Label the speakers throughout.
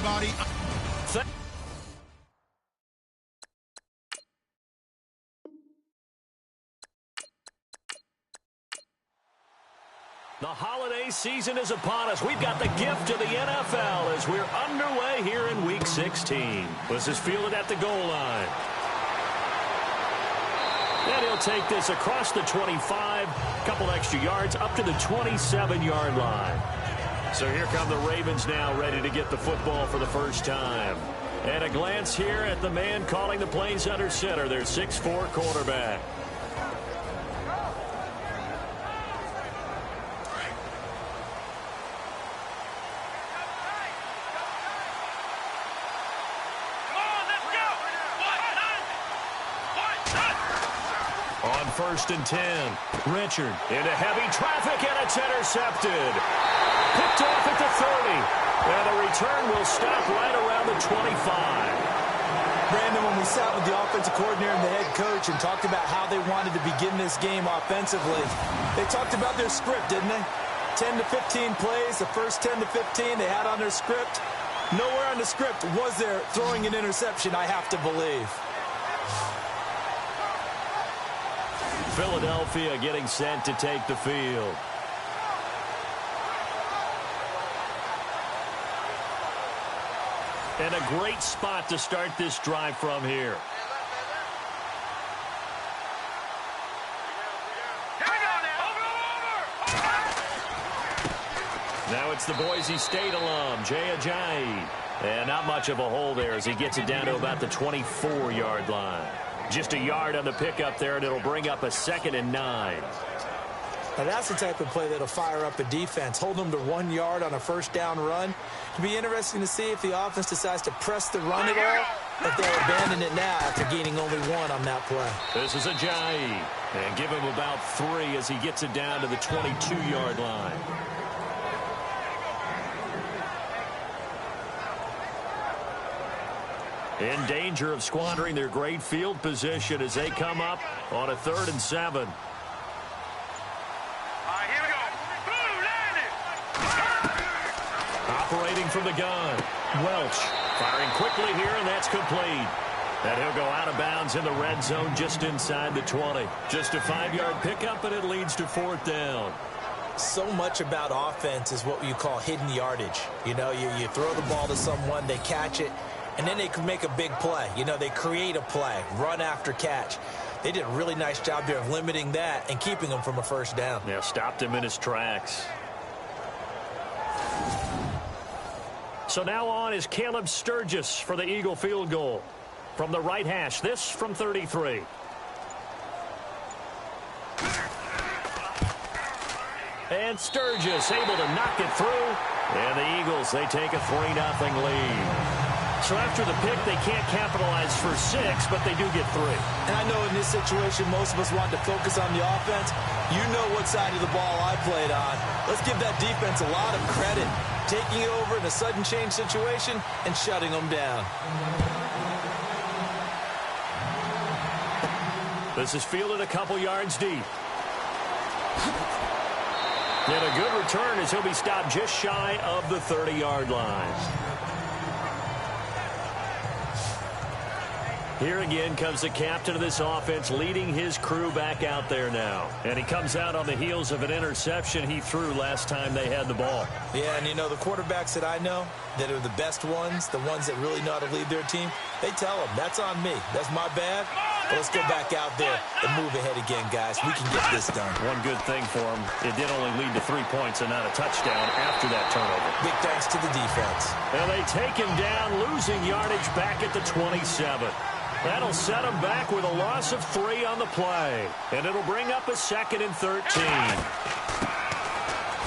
Speaker 1: everybody.
Speaker 2: The holiday season is upon us. We've got the gift of the NFL as we're underway here in Week 16. This is fielded at the goal line. And he'll take this across the 25, couple extra yards, up to the 27-yard line. So here come the Ravens now, ready to get the football for the first time. And a glance here at the man calling the plays under center, their 6'4" quarterback. On 1st and 10, Richard into heavy traffic, and it's intercepted. Picked off at the 30. And the return will stop right around the 25.
Speaker 3: Brandon, when we sat with the offensive coordinator and the head coach and talked about how they wanted to begin this game offensively, they talked about their script, didn't they? 10 to 15 plays, the first 10 to 15 they had on their script. Nowhere on the script was there throwing an interception, I have to believe.
Speaker 2: Philadelphia getting set to take the field. And a great spot to start this drive from here. Now it's the Boise State alum, Jay Ajayi. And not much of a hole there as he gets it down to about the 24-yard line. Just a yard on the pickup there, and it'll bring up a 2nd and 9.
Speaker 3: Now that's the type of play that'll fire up a defense. Hold them to 1 yard on a first down run. It'll be interesting to see if the offense decides to press the run at all, if they'll abandon it now after gaining only 1 on that play.
Speaker 2: This is Ajayi, and give him about 3 as he gets it down to the 22-yard line. In danger of squandering their great field position as they come up on a 3rd and 7. Operating from the gun, Welch firing quickly here, and that's complete. And he'll go out of bounds in the red zone just inside the 20. Just a 5-yard pickup, and it leads to 4th down.
Speaker 3: So much about offense is what you call hidden yardage. You know, you throw the ball to someone, they catch it, and then they can make a big play. You know, they create a play, run after catch. They did a really nice job there of limiting that and keeping him from a first down.
Speaker 2: Yeah, stopped him in his tracks. So now on is Caleb Sturgis for the Eagle field goal. From the right hash, this from 33. And Sturgis able to knock it through. And the Eagles, they take a 3-0 lead. So after the pick, they can't capitalize for 6, but they do get 3.
Speaker 3: And I know in this situation, most of us want to focus on the offense. You know what side of the ball I played on. Let's give that defense a lot of credit. Taking it over in a sudden change situation and shutting them down.
Speaker 2: This is fielded a couple yards deep. And a good return as he'll be stopped just shy of the 30-yard line. Here again comes the captain of this offense, leading his crew back out there now. And he comes out on the heels of an interception he threw last time they had the ball.
Speaker 3: Yeah, and you know, the quarterbacks that I know that are the best ones, the ones that really know how to lead their team, they tell them, that's on me. That's my bad. But let's go back out there and move ahead again, guys. We can get this done.
Speaker 2: One good thing for him, it did only lead to 3 points and not a touchdown after that turnover.
Speaker 3: Big thanks to the defense.
Speaker 2: And they take him down, losing yardage back at the 27. That'll set him back with a loss of 3 on the play. And it'll bring up a 2nd and 13.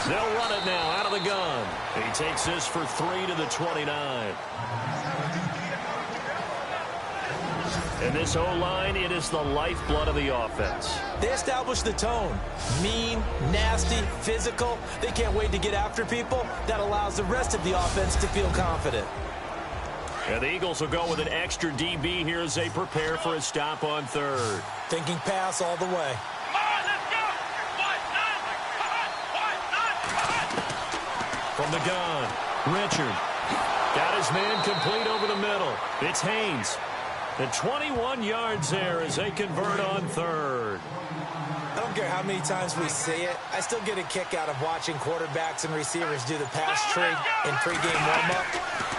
Speaker 2: They'll run it now out of the gun. He takes this for 3 to the 29. And this O-line, it is the lifeblood of the offense.
Speaker 3: They establish the tone. Mean, nasty, physical. They can't wait to get after people. That allows the rest of the offense to feel confident.
Speaker 2: And the Eagles will go with an extra DB here as they prepare for a stop on 3rd.
Speaker 3: Thinking pass all the way.
Speaker 2: From the gun, Richard. Got his man complete over the middle. It's Haynes. The 21 yards there as they convert on third.
Speaker 3: I don't care how many times we see it. I still get a kick out of watching quarterbacks and receivers do the pass tree in pregame warm-up.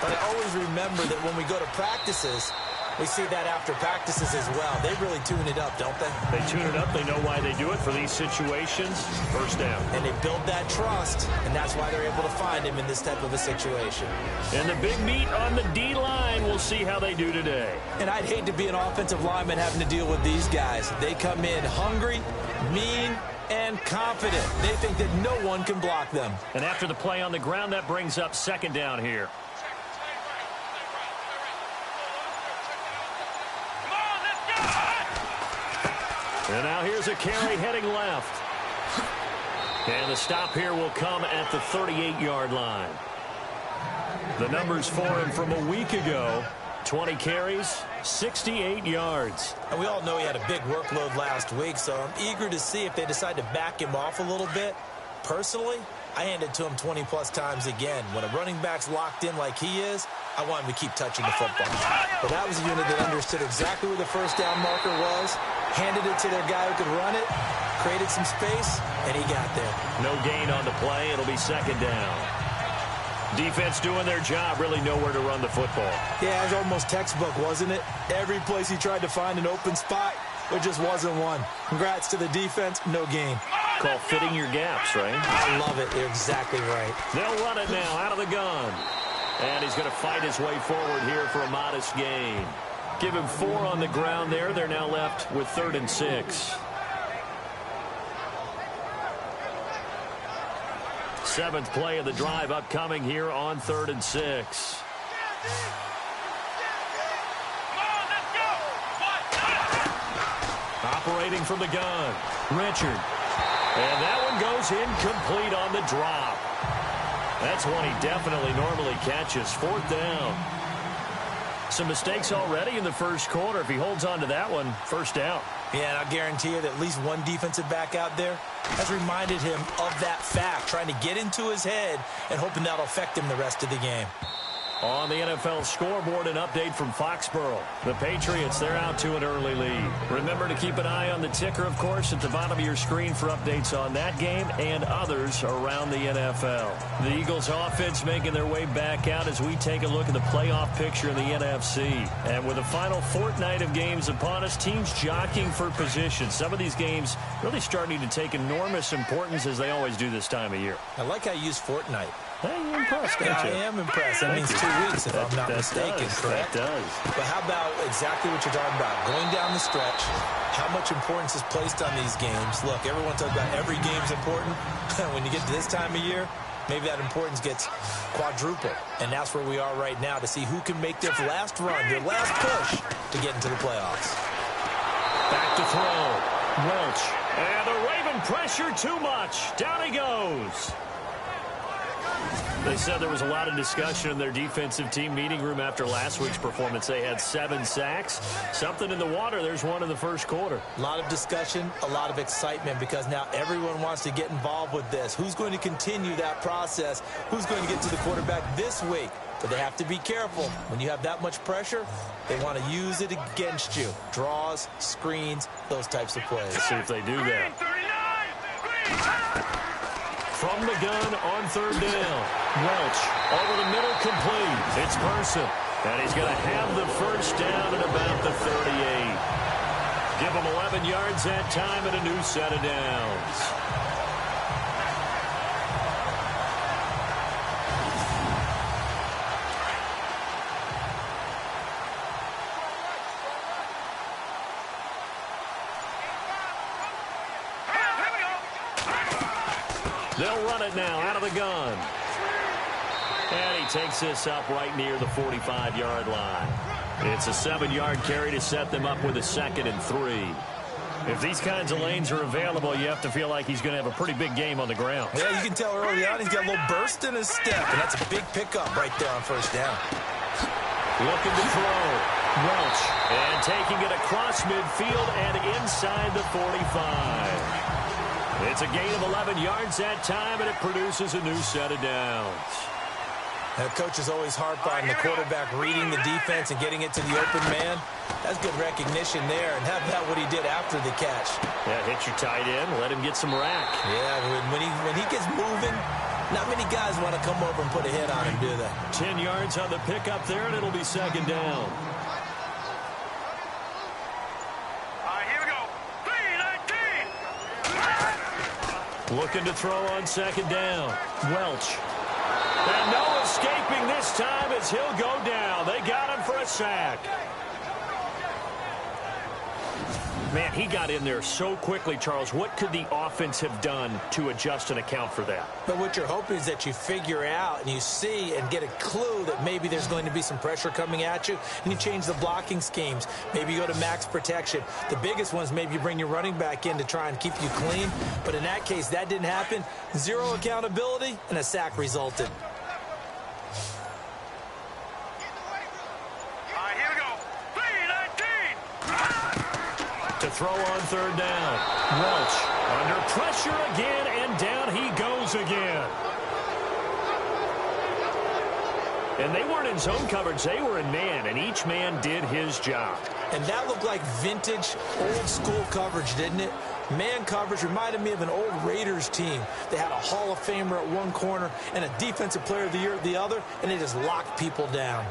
Speaker 3: But I always remember that when we go to practices, we see that after practices as well. They really tune it up, don't they?
Speaker 2: They tune it up. They know why they do it for these situations. First down.
Speaker 3: And they build that trust, and that's why they're able to find him in this type of a situation.
Speaker 2: And the big meat on the D-line. We'll see how they do today.
Speaker 3: And I'd hate to be an offensive lineman having to deal with these guys. They come in hungry, mean, and confident. They think that no one can block them.
Speaker 2: And after the play on the ground, that brings up second down here. And now here's a carry heading left. And the stop here will come at the 38-yard line. The numbers for him from a week ago, 20 carries, 68 yards.
Speaker 3: And we all know he had a big workload last week, so I'm eager to see if they decide to back him off a little bit. Personally, I hand it to him 20-plus times again. When a running back's locked in like he is, I want him to keep touching the football. But that was a unit that understood exactly where the first down marker was, handed it to their guy who could run it, created some space, and he got there.
Speaker 2: No gain on the play. It'll be second down. Defense doing their job, really nowhere to run the football.
Speaker 3: Yeah, it was almost textbook, wasn't it? Every place he tried to find an open spot, there just wasn't one. Congrats to the defense, no gain.
Speaker 2: Call fitting your gaps, right?
Speaker 3: I love it. You're exactly right.
Speaker 2: They'll run it now out of the gun. And he's going to fight his way forward here for a modest gain. Give him 4 on the ground there. They're now left with 3rd and 6. 7th play of the drive upcoming here on 3rd and 6. Operating from the gun, Richard. And that one goes incomplete on the drop. That's one he definitely normally catches. 4th down. Some mistakes already in the first quarter. If he holds on to that one, first down.
Speaker 3: Yeah, and I guarantee you that at least one defensive back out there has reminded him of that fact, trying to get into his head and hoping that'll affect him the rest of the game.
Speaker 2: On the NFL scoreboard, an update from Foxborough. The Patriots, they're out to an early lead. Remember to keep an eye on the ticker, of course, at the bottom of your screen for updates on that game and others around the NFL. The Eagles offense making their way back out as we take a look at the playoff picture in the NFC. And with the final fortnight of games upon us, teams jockeying for position. Some of these games really starting to take enormous importance as they always do this time of year.
Speaker 3: I like how you use fortnight.
Speaker 2: Hey, you're impressed, aren't you?
Speaker 3: I am impressed. That means 2 weeks, if I'm not mistaken, correct?
Speaker 2: That does.
Speaker 3: But how about exactly what you're talking about? Going down the stretch, how much importance is placed on these games? Look, everyone talks about every game's important. When you get to this time of year, maybe that importance gets quadrupled. And that's where we are right now to see who can make their last run, their last push to get into the playoffs.
Speaker 2: Back to throw. Welch. And the Raven pressure too much. Down he goes. They said there was a lot of discussion in their defensive team meeting room after last week's performance. They had 7 sacks. Something in the water. There's one in the first quarter.
Speaker 3: A lot of discussion, a lot of excitement because now everyone wants to get involved with this. Who's going to continue that process? Who's going to get to the quarterback this week? But they have to be careful. When you have that much pressure, they want to use it against you. Draws, screens, those types of plays.
Speaker 2: Let's see if they do that. From the gun on 3rd down. Welch over the middle, complete. It's Person. And he's going to have the first down at about the 38. Give him 11 yards that time and a new set of downs. They'll run it now out of the gun. And he takes this up right near the 45-yard line. It's a 7-yard carry to set them up with a 2nd and 3. If these kinds of lanes are available, you have to feel like he's going to have a pretty big game on the ground.
Speaker 3: Yeah, you can tell early on he's got a little burst in his step, and that's a big pickup right there on first down.
Speaker 2: Looking to throw. Welch. And taking it across midfield and inside the 45. It's a gain of 11 yards that time, and it produces a new set of downs.
Speaker 3: Coach is always harp on the quarterback reading the defense and getting it to the open man. That's good recognition there, and how about what he did after the catch?
Speaker 2: Yeah, hit your tight end, let him get some rack.
Speaker 3: Yeah, when he gets moving, not many guys want to come over and put a hit on him, do they?
Speaker 2: 10 yards on the pickup there, and it'll be second down.
Speaker 1: Here we go. 3-19.
Speaker 2: Looking to throw on second down. Welch. And no escaping this time as he'll go down. They got him for a sack. Man, he got in there so quickly, Charles. What could the offense have done to adjust and account for that?
Speaker 3: But what you're hoping is that you figure out and you see and get a clue that maybe there's going to be some pressure coming at you, and you change the blocking schemes. Maybe you go to max protection. The biggest ones, maybe you bring your running back in to try and keep you clean. But in that case, that didn't happen. Zero accountability, and a sack resulted.
Speaker 1: Here we go. 3-19.
Speaker 2: To throw on third down. Welch under pressure again, and down he goes again. And they weren't in zone coverage. They were in man, and each man did his job.
Speaker 3: And that looked like vintage, old-school coverage, didn't it? Man coverage reminded me of an old Raiders team. They had a Hall of Famer at one corner and a Defensive Player of the Year at the other, and they just locked people down.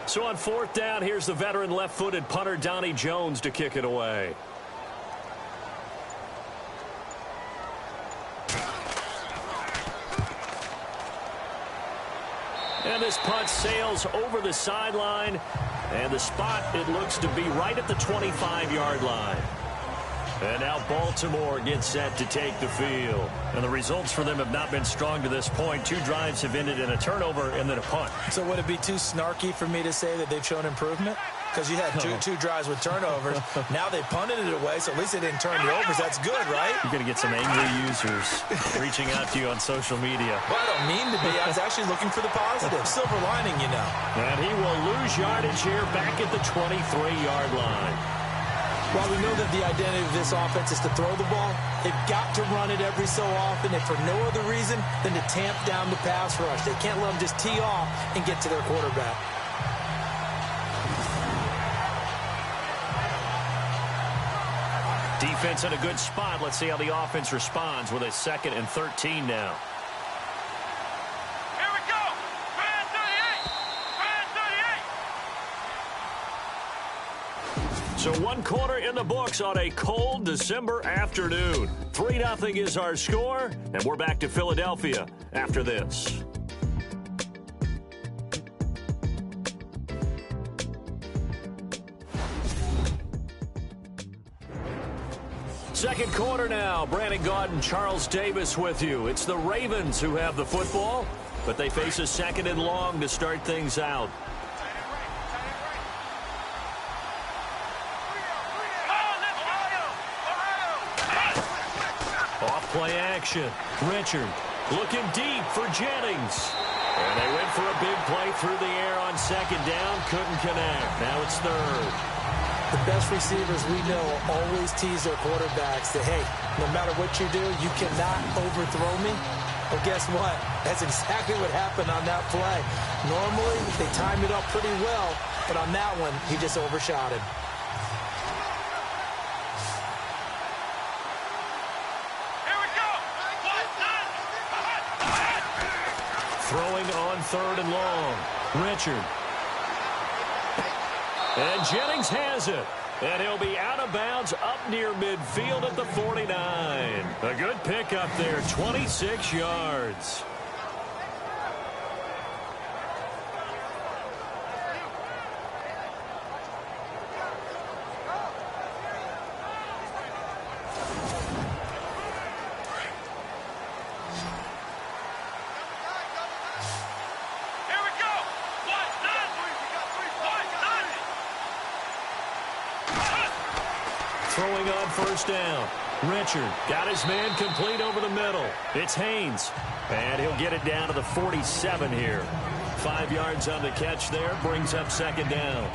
Speaker 2: So on fourth down, here's the veteran left-footed punter Donnie Jones to kick it away. And this punt sails over the sideline, and the spot, it looks to be right at the 25-yard line. And now Baltimore gets set to take the field. And the results for them have not been strong to this point. 2 drives have ended in a turnover and then a punt.
Speaker 3: So would it be too snarky for me to say that they've shown improvement? Because you had two drives with turnovers. Now they punted it away, so at least they didn't turn the overs. That's good, right?
Speaker 2: You're going to get some angry users reaching out to you on social media.
Speaker 3: Well, I don't mean to be. I was actually looking for the positive. Silver lining, you know.
Speaker 2: And he will lose yardage here back at the 23-yard line.
Speaker 3: While we know that the identity of this offense is to throw the ball, they've got to run it every so often, and for no other reason than to tamp down the pass rush. They can't let them just tee off and get to their quarterback.
Speaker 2: Defense in a good spot. Let's see how the offense responds with a 2nd and 13 now.
Speaker 1: Here we go. 38.
Speaker 2: So 1 quarter in the books on a cold December afternoon. 3-0 is our score, and we're back to Philadelphia after this. Second quarter now. Brandon Gaudin, Charles Davis with you. It's the Ravens who have the football, but they face a 2nd and long to start things out. Off-play action. Richard looking deep for Jennings. And they went for a big play through the air on 2nd down. Couldn't connect. Now it's 3rd.
Speaker 3: The best receivers we know always tease their quarterbacks that, hey, no matter what you do, you cannot overthrow me. Well, guess what? That's exactly what happened on that play. Normally, they timed it up pretty well, but on that one, he just overshot him.
Speaker 1: Here we go.
Speaker 2: Throwing on 3rd and long. Richard. And Jennings has it. And he'll be out of bounds up near midfield at the 49. A good pickup there, 26 yards. Throwing on 1st down. Richard got his man complete over the middle. It's Haynes. And he'll get it down to the 47 here. 5 yards on the catch there. Brings up 2nd down.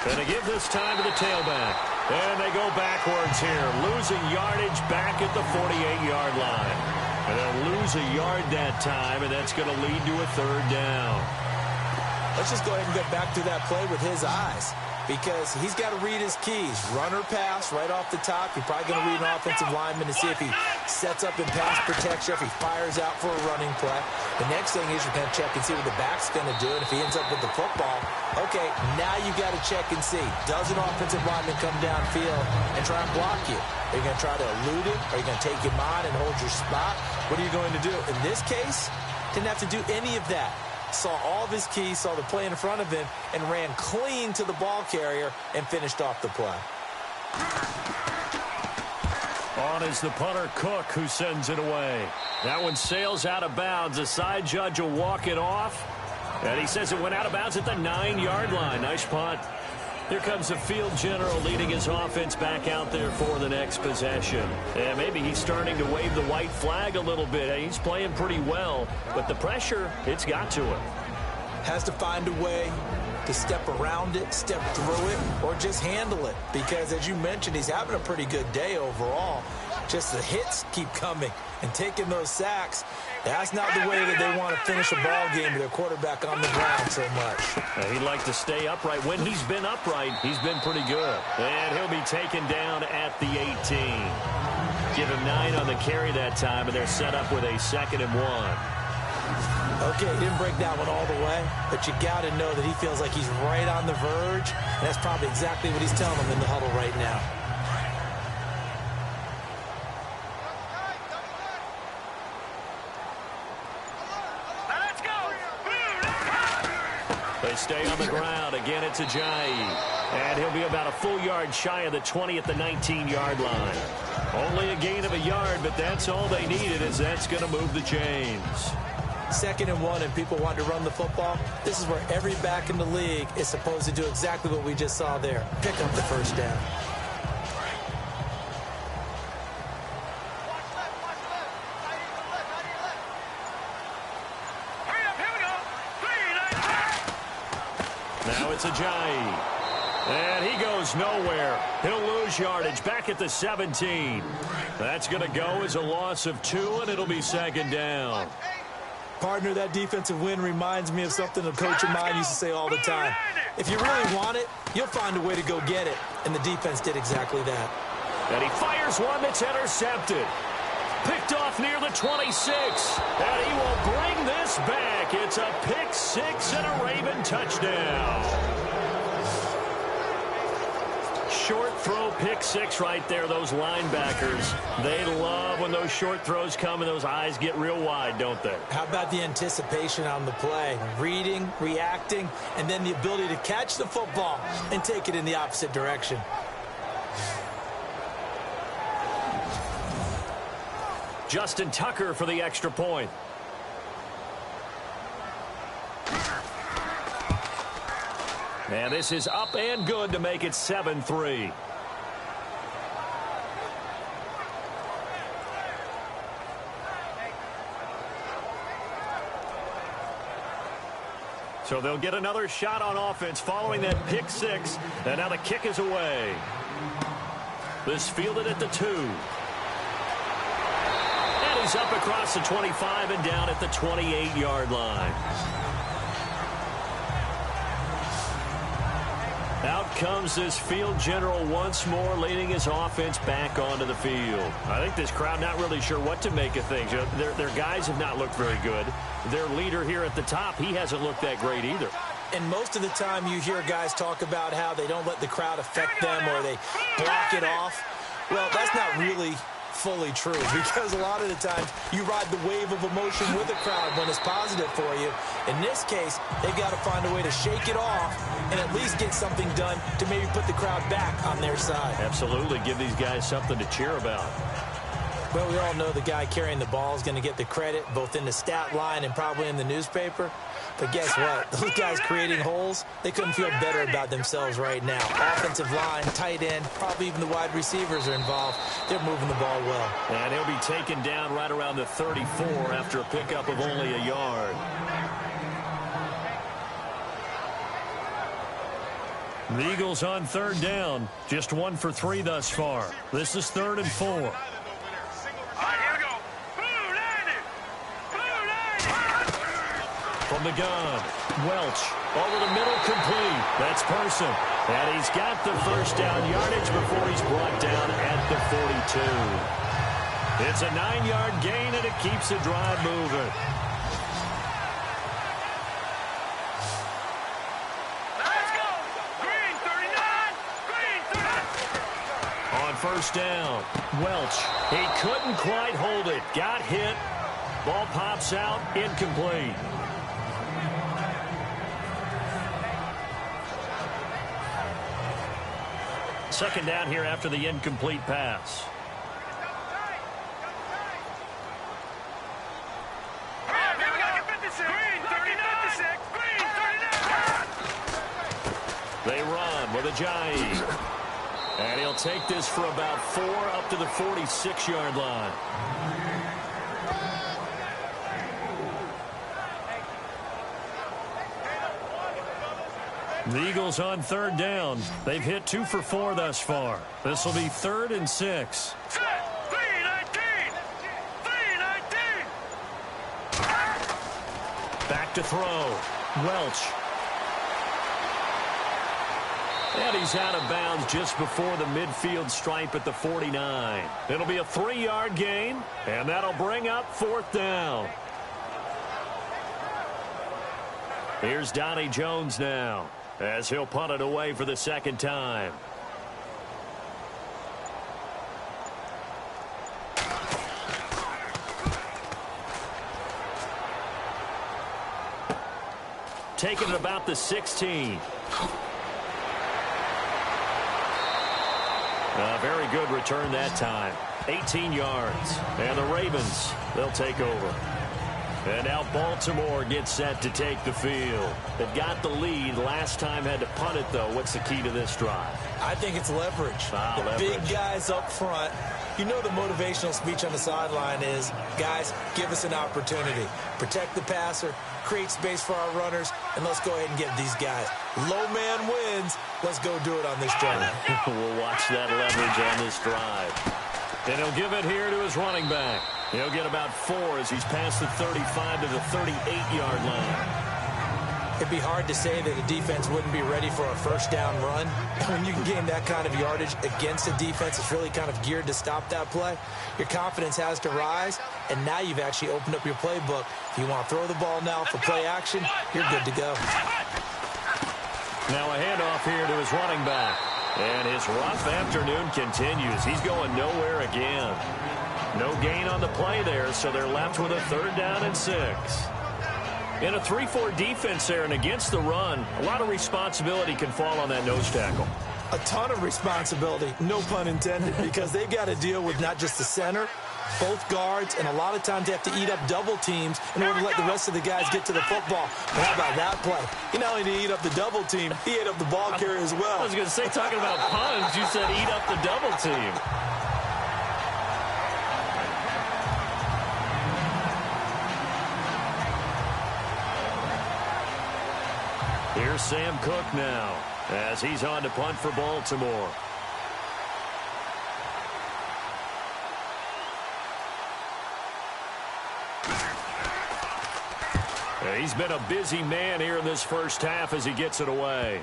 Speaker 2: And they give this time to the tailback. And they go backwards here, losing yardage back at the 48-yard line. And they'll lose a yard that time, and that's going to lead to a third down.
Speaker 3: Let's just go ahead and get back to that play with his eyes, because he's got to read his keys. Run or pass right off the top. You're probably going to read an offensive lineman to see if he sets up in pass protection, if he fires out for a running play. The next thing is you're going to check and see what the back's going to do, and if he ends up with the football, okay, now you got to check and see. Does an offensive lineman come downfield and try and block you? Are you going to try to elude him? Are you going to take him on and hold your spot? What are you going to do? In this case, didn't have to do any of that. Saw all of his keys, saw the play in front of him, and ran clean to the ball carrier and finished off the play.
Speaker 2: On is the punter, Cook, who sends it away. That one sails out of bounds. The side judge will walk it off. And he says it went out of bounds at the 9-yard line. Nice punt. Here comes the field general leading his offense back out there for the next possession. And maybe he's starting to wave the white flag a little bit. He's playing pretty well, but the pressure, it's got to him.
Speaker 3: Has to find a way to step around it, step through it, or just handle it. Because, as you mentioned, he's having a pretty good day overall. Just the hits keep coming and taking those sacks. That's not the way that they want to finish a ball game with their quarterback on the ground so much.
Speaker 2: He'd like to stay upright. When he's been upright, he's been pretty good. And he'll be taken down at the 18. Give him 9 on the carry that time, and they're set up with a 2nd and 1.
Speaker 3: Okay, he didn't break that one all the way, but you got to know that he feels like he's right on the verge, and that's probably exactly what he's telling them in the huddle right now.
Speaker 2: They stay on the ground. Again, it's Ajayi. And he'll be about a full yard shy of the 20 at the 19-yard line. Only a gain of a yard, but that's all they needed, as that's going to move the chains.
Speaker 3: 2nd and 1, and people want to run the football. This is where every back in the league is supposed to do exactly what we just saw there. Pick up the first down.
Speaker 2: Now it's Ajayi. And he goes nowhere. He'll lose yardage back at the 17. That's going to go as a loss of 2, and it'll be 2nd down.
Speaker 3: Partner, that defensive win reminds me of something a coach of mine used to say all the time. If you really want it, you'll find a way to go get it. And the defense did exactly that.
Speaker 2: And he fires one that's intercepted. Picked off near the 26. And he will bring this back. It's a pick 6 and a Raven touchdown. Short throw pick 6 right there. Those linebackers, they love when those short throws come and those eyes get real wide, don't they?
Speaker 3: How about the anticipation on the play? Reading, reacting, and then the ability to catch the football and take it in the opposite direction.
Speaker 2: Justin Tucker for the extra point. And this is up and good to make it 7-3. So they'll get another shot on offense following that pick 6. And now the kick is away. This fielded at the 2. And he's up across the 25 and down at the 28-yard line. Out comes this field general once more, leading his offense back onto the field. I think this crowd not really sure what to make of things. Their guys have not looked very good. Their leader here at the top, he hasn't looked that great either.
Speaker 3: And most of the time you hear guys talk about how they don't let the crowd affect them or they block it off. Well, that's not really fully true, because a lot of the times you ride the wave of emotion with a crowd when it's positive for you. In this case, they've got to find a way to shake it off and at least get something done to maybe put the crowd back on their side.
Speaker 2: Absolutely. Give these guys something to cheer about.
Speaker 3: Well, we all know the guy carrying the ball is going to get the credit, both in the stat line and probably in the newspaper. But guess what? Those guys creating holes, they couldn't feel better about themselves right now. Offensive line, tight end, probably even the wide receivers are involved. They're moving the ball well.
Speaker 2: And he'll be taken down right around the 34 after a pickup of only a yard. The Eagles on third down. Just 1 for 3 thus far. This is 3rd and 4.
Speaker 1: All right, here we go. Blue 90. Blue 90.
Speaker 2: From the gun, Welch. Over the middle, complete. That's Person. And he's got the first down yardage before he's brought down at the 42. It's a 9-yard gain, and it keeps the drive moving.
Speaker 1: Let's go. Green 39. Green 39.
Speaker 2: On first down, Welch. He couldn't quite hold it. Got hit. Ball pops out, incomplete. Second down here after the incomplete pass. They run with Ajayi. And he'll take this for about 4 up to the 46-yard line. The Eagles on third down. They've hit 2 for 4 thus far. This will be 3rd and 6. Back to throw. Welch. And he's out of bounds just before the midfield stripe at the 49. It'll be a 3-yard gain, and that'll bring up 4th down. Here's Donnie Jones now, as he'll punt it away for the second time. Taking it about the 16. A very good return that time. 18 yards. And the Ravens, they'll take over. And now Baltimore gets set to take the field. They've got the lead. Last time had to punt it, though. What's the key to this drive?
Speaker 3: I think it's leverage. The big guys up front. You know the motivational speech on the sideline is, guys, give us an opportunity. Protect the passer, create space for our runners, and let's go ahead and get these guys. Low man wins. Let's go do it on this drive.
Speaker 2: We'll watch that leverage on this drive. And he'll give it here to his running back. He'll get about 4 as he's past the 35 to the 38-yard line.
Speaker 3: It'd be hard to say that a defense wouldn't be ready for a first down run. When you can gain that kind of yardage against a defense that's really kind of geared to stop that play, your confidence has to rise, and now you've actually opened up your playbook. If you want to throw the ball now for play action, you're good to go.
Speaker 2: Now a handoff here to his running back. And his rough afternoon continues. He's going nowhere again. No gain on the play there, so they're left with a 3rd down and 6. In a 3-4 defense there and against the run, a lot of responsibility can fall on that nose tackle.
Speaker 3: A ton of responsibility, no pun intended, because they've got to deal with not just the center, both guards, and a lot of times they have to eat up double teams in order to let the rest of the guys get to the football. But how about that play? He not only did he eat up the double team, he ate up the ball carrier as well.
Speaker 2: I was going to say, talking about puns, you said eat up the double team. Here's Sam Cook now, as he's on to punt for Baltimore. He's been a busy man here in this first half as he gets it away.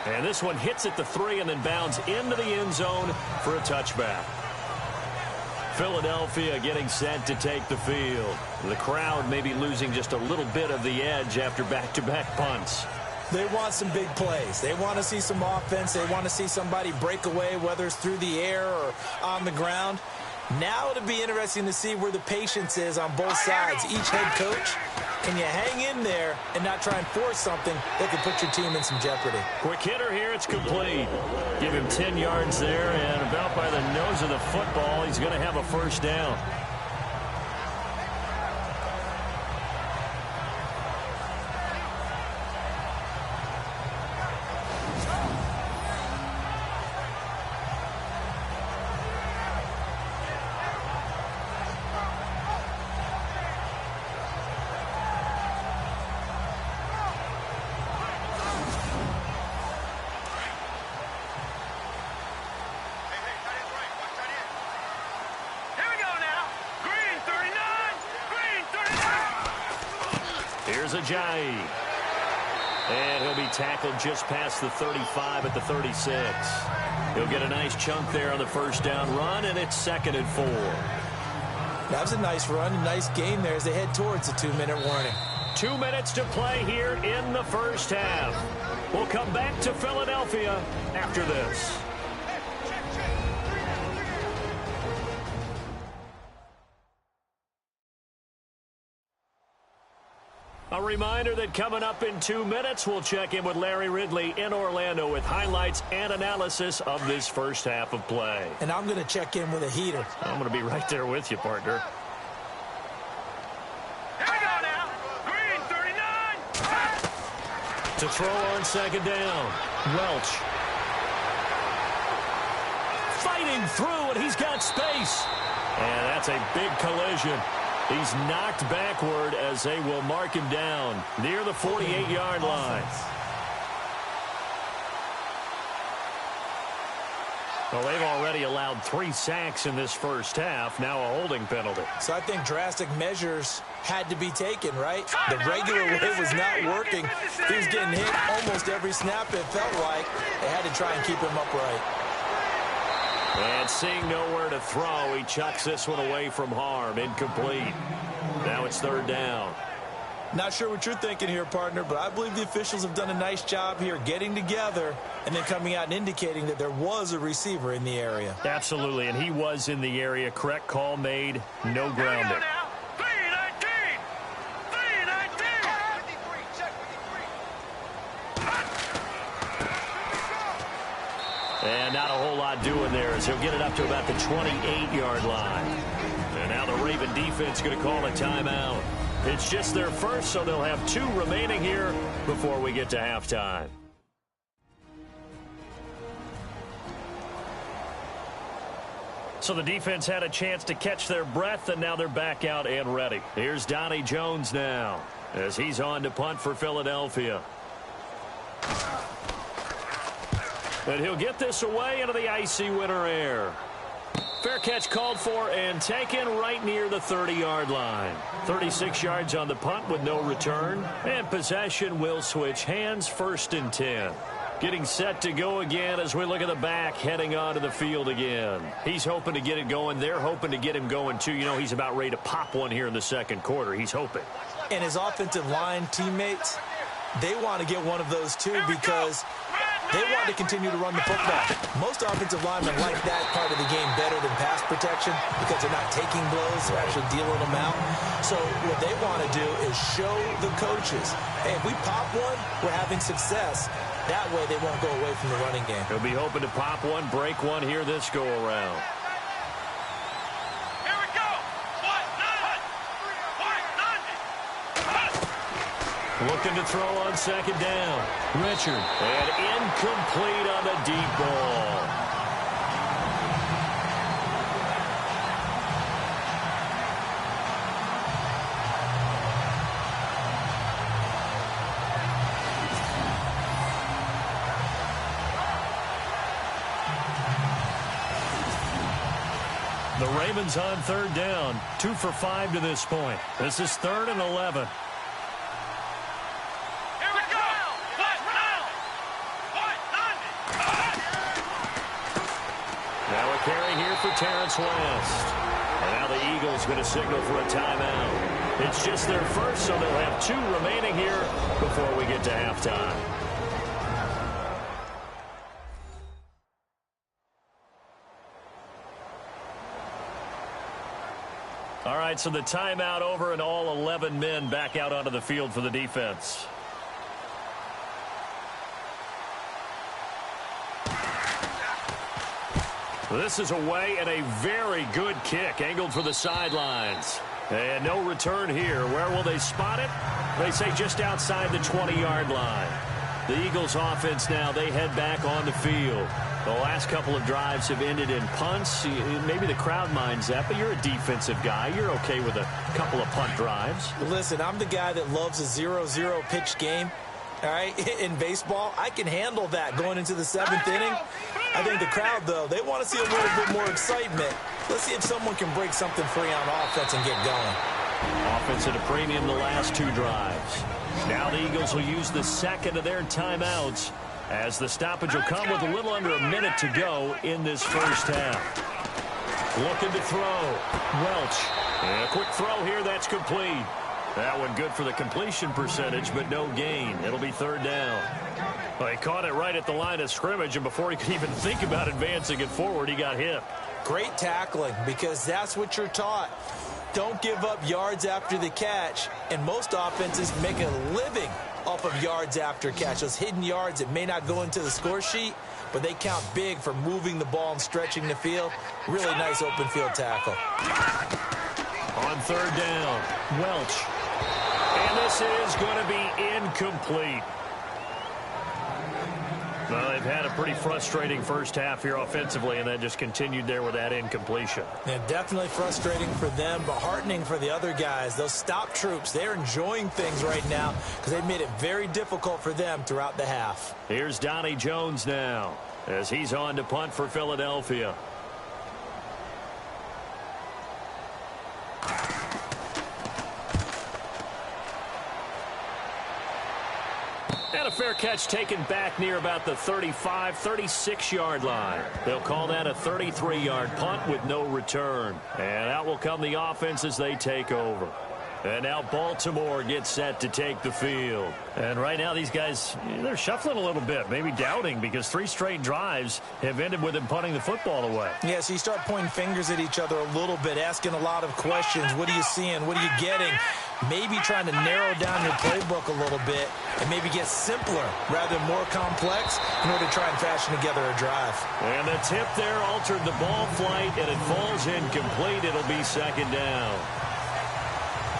Speaker 2: And this one hits at the 3 and then bounds into the end zone for a touchback. Philadelphia getting set to take the field. The crowd may be losing just a little bit of the edge after back-to-back punts.
Speaker 3: They want some big plays. They want to see some offense. They want to see somebody break away, whether it's through the air or on the ground. Now it'll be interesting to see where the patience is on both sides. Each head coach, can you hang in there and not try and force something that could put your team in some jeopardy?
Speaker 2: Quick hitter here, it's complete. Give him 10 yards there, and about by the nose of the football, he's going to have a first down. is Ajayi. And he'll be tackled just past the 35 at the 36. He'll get a nice chunk there on the first down run, and it's 2nd and 4.
Speaker 3: That was a nice run, a nice gain there as they head towards the 2-minute warning.
Speaker 2: 2 minutes to play here in the first half. We'll come back to Philadelphia after this. A reminder that coming up in 2 minutes, we'll check in with Larry Ridley in Orlando with highlights and analysis of this first half of play.
Speaker 3: And I'm going to check in with a heater.
Speaker 2: I'm going to be right there with you, partner.
Speaker 1: Here we go now. Green 39.
Speaker 2: To throw on 2nd down, Welch. Fighting through, and he's got space. And that's a big collision. He's knocked backward as they will mark him down near the 48-yard line. Well, they've already allowed 3 sacks in this first half, now a holding penalty.
Speaker 3: So I think drastic measures had to be taken, right? The regular way was not working. He was getting hit almost every snap, it felt like. They had to try and keep him upright.
Speaker 2: And seeing nowhere to throw, he chucks this one away from harm. Incomplete. Now it's 3rd down.
Speaker 3: Not sure what you're thinking here, partner, but I believe the officials have done a nice job here getting together and then coming out and indicating that there was a receiver in the area.
Speaker 2: Absolutely, and he was in the area. Correct call made. No grounding. And not a whole lot doing there as he'll get it up to about the 28-yard line. And now the Raven defense going to call a timeout. It's just their first, so they'll have 2 remaining here before we get to halftime. So the defense had a chance to catch their breath, and now they're back out and ready. Here's Donnie Jones now as he's on to punt for Philadelphia. And he'll get this away into the icy winter air. Fair catch called for and taken right near the 30-yard line. 36 yards on the punt with no return. And possession will switch hands, 1st and 10. Getting set to go again as we look at the back heading onto the field again. He's hoping to get it going. They're hoping to get him going too. You know, he's about ready to pop one here in the 2nd quarter. He's hoping.
Speaker 3: And his offensive line teammates, they want to get one of those too because they want to continue to run the football. Most offensive linemen like that part of the game better than pass protection because they're not taking blows, they're actually dealing them out. So what they want to do is show the coaches, hey, if we pop one, we're having success. That way they won't go away from the running game.
Speaker 2: He'll be hoping to pop one, break one here this go-around.
Speaker 1: Here we go.
Speaker 2: Looking to throw on 2nd down. Richard. And incomplete on the deep ball. The Ravens on 3rd down. 2 for 5 to this point. This is 3rd and 11. Carry here for Terrence West. And now the Eagles going to signal for a timeout. It's just their first, so they'll have 2 remaining here before we get to halftime. All right, so the timeout over and all 11 men back out onto the field for the defense. This is away and a very good kick angled for the sidelines. And no return here. Where will they spot it? They say just outside the 20-yard line. The Eagles offense now, they head back on the field. The last couple of drives have ended in punts. Maybe the crowd minds that, but you're a defensive guy. You're okay with a couple of punt drives.
Speaker 3: Listen, I'm the guy that loves a 0-0 pitch game. All right, in baseball, I can handle that going into the 7th inning. I think the crowd, though, they want to see a little bit more excitement. Let's see if someone can break something free on offense and get going.
Speaker 2: Offense at a premium the last 2 drives. Now the Eagles will use the second of their timeouts as the stoppage will come with a little under a minute to go in this first half. Looking to throw. Welch. And a quick throw here. That's complete. That one good for the completion percentage, but no gain. It'll be third down. Well, he caught it right at the line of scrimmage, and before he could even think about advancing it forward, he got hit.
Speaker 3: Great tackling, because that's what you're taught. Don't give up yards after the catch, and most offenses make a living off of yards after catch. Those hidden yards that may not go into the score sheet, but they count big for moving the ball and stretching the field. Really nice open field tackle.
Speaker 2: On third down, Welch. And this is going to be incomplete. Well, they've had a pretty frustrating first half here offensively, and that just continued there with that incompletion.
Speaker 3: Yeah, definitely frustrating for them, but heartening for the other guys. Those stop troops, they're enjoying things right now because they've made it very difficult for them throughout the half.
Speaker 2: Here's Donnie Jones now as he's on to punt for Philadelphia. And a fair catch taken back near about the 35, 36-yard line. They'll call that a 33-yard punt with no return. And out will come the offense as they take over. And now Baltimore gets set to take the field. And right now these guys, they're shuffling a little bit, maybe doubting, because 3 straight drives have ended with them punting the football away.
Speaker 3: Yeah, so you start pointing fingers at each other a little bit, asking a lot of questions. What are you seeing? What are you getting? Maybe trying to narrow down your playbook a little bit and maybe get simpler rather than more complex in order to try and fashion together a drive.
Speaker 2: And the tip there altered the ball flight, and it falls incomplete. It'll be second down.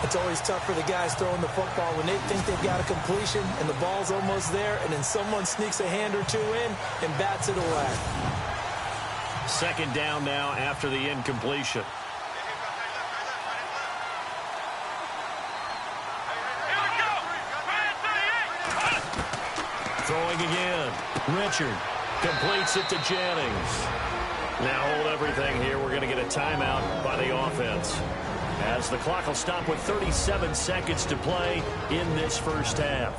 Speaker 3: It's always tough for the guys throwing the football when they think they've got a completion and the ball's almost there, and then someone sneaks a hand or two in and bats it away.
Speaker 2: Second down now after the incompletion. Throwing again. Richard completes it to Jennings. Now hold everything here. We're going to get a timeout by the offense, as the clock will stop with 37 seconds to play in this first half.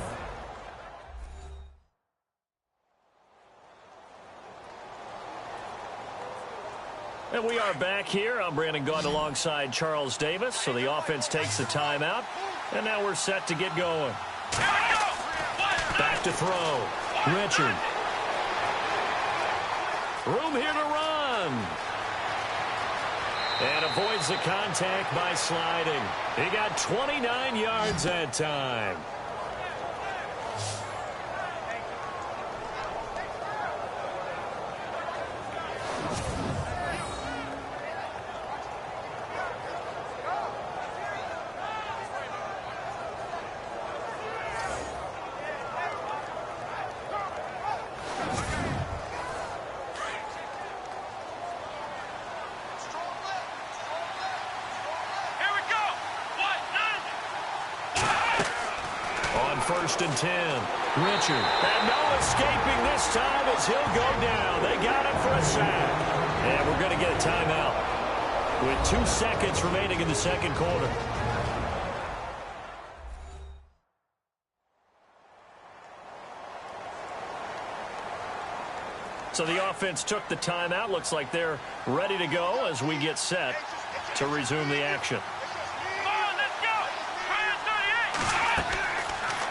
Speaker 2: And we are back here. I'm Brandon Gaudin alongside Charles Davis. So the offense takes a timeout, and now we're set to get going. Back to throw. Richard. Room here to run. And avoids the contact by sliding. He got 29 yards that time. First and 10. Richard. And no escaping this time as he'll go down. They got him for a sack. And we're going to get a timeout with 2 seconds remaining in the second quarter. So the offense took the timeout. Looks like they're ready to go as we get set to resume the action.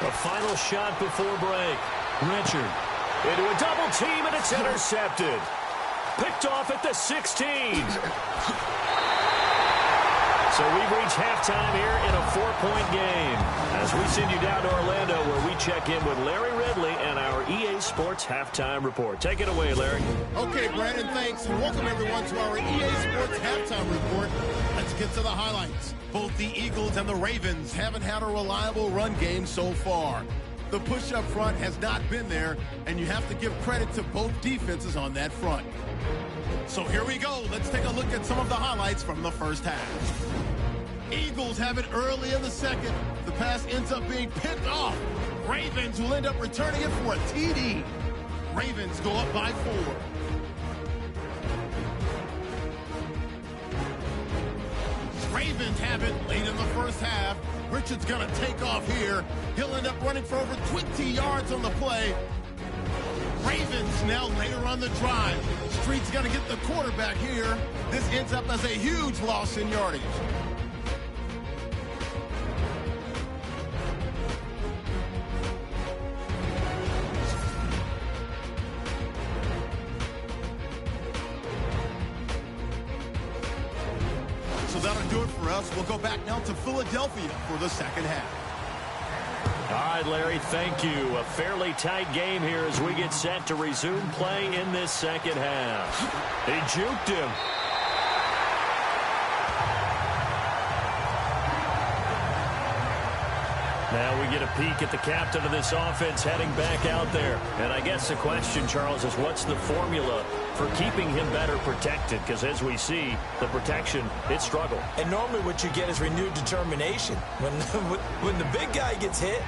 Speaker 2: A final shot before break. Richard into a double team, and it's intercepted. Picked off at the 16. So we've reached halftime here in a 4-point game as we send you down to Orlando, where we check in with Larry Ridley and our EA Sports Halftime Report. Take it away, Larry.
Speaker 4: Okay, Brandon, thanks, and welcome everyone to our EA Sports Halftime Report. Let's get to the highlights. Both the Eagles and the Ravens haven't had a reliable run game so far. The push up front has not been there, and you have to give credit to both defenses on that front. So here we go. Let's take a look at some of the highlights from the first half. Eagles have it early in the second. The pass ends up being picked off. Ravens will end up returning it for a TD. Ravens go up by 4. Ravens have it late in the first half. Richard's going to take off here. He'll end up running for over 20 yards on the play. Ravens now later on the drive. Street's going to get the quarterback here. This ends up as a huge loss in yardage. So that'll do it for us. We'll go back now to Philadelphia for the second half.
Speaker 2: All right, Larry, thank you. A fairly tight game here as we get set to resume play in this second half. He juked him. Now we get a peek at the captain of this offense heading back out there. And I guess the question, Charles, is what's the formula for keeping him better protected? Because as we see, the protection, it struggled.
Speaker 3: And normally what you get is renewed determination. When the big guy gets hit,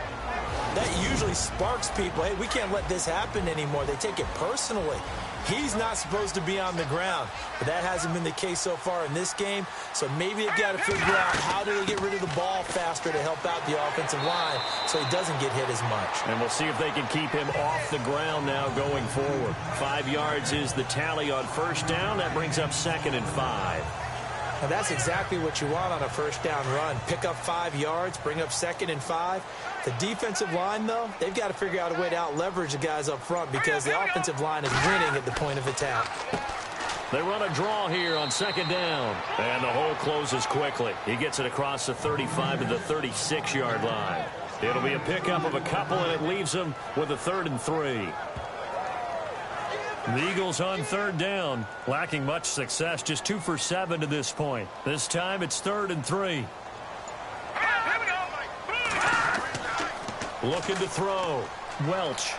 Speaker 3: that usually sparks people. Hey, we can't let this happen anymore. They take it personally. He's not supposed to be on the ground, but that hasn't been the case so far in this game. So maybe they've got to figure out how do they get rid of the ball faster to help out the offensive line so he doesn't get hit as much.
Speaker 2: And we'll see if they can keep him off the ground now going forward. 5 yards is the tally on first down. That brings up 2nd and 5.
Speaker 3: And that's exactly what you want on a first down run. Pick up 5 yards, bring up 2nd and 5. The defensive line, though, they've got to figure out a way to out-leverage the guys up front because the offensive line is winning at the point of attack.
Speaker 2: They run a draw here on 2nd down. And the hole closes quickly. He gets it across the 35 to the 36-yard line. It'll be a pickup of a couple, and it leaves them with a 3rd and 3. The Eagles on 3rd down, lacking much success, just 2 for 7 to this point. This time it's 3rd and 3. Looking to throw. Welch.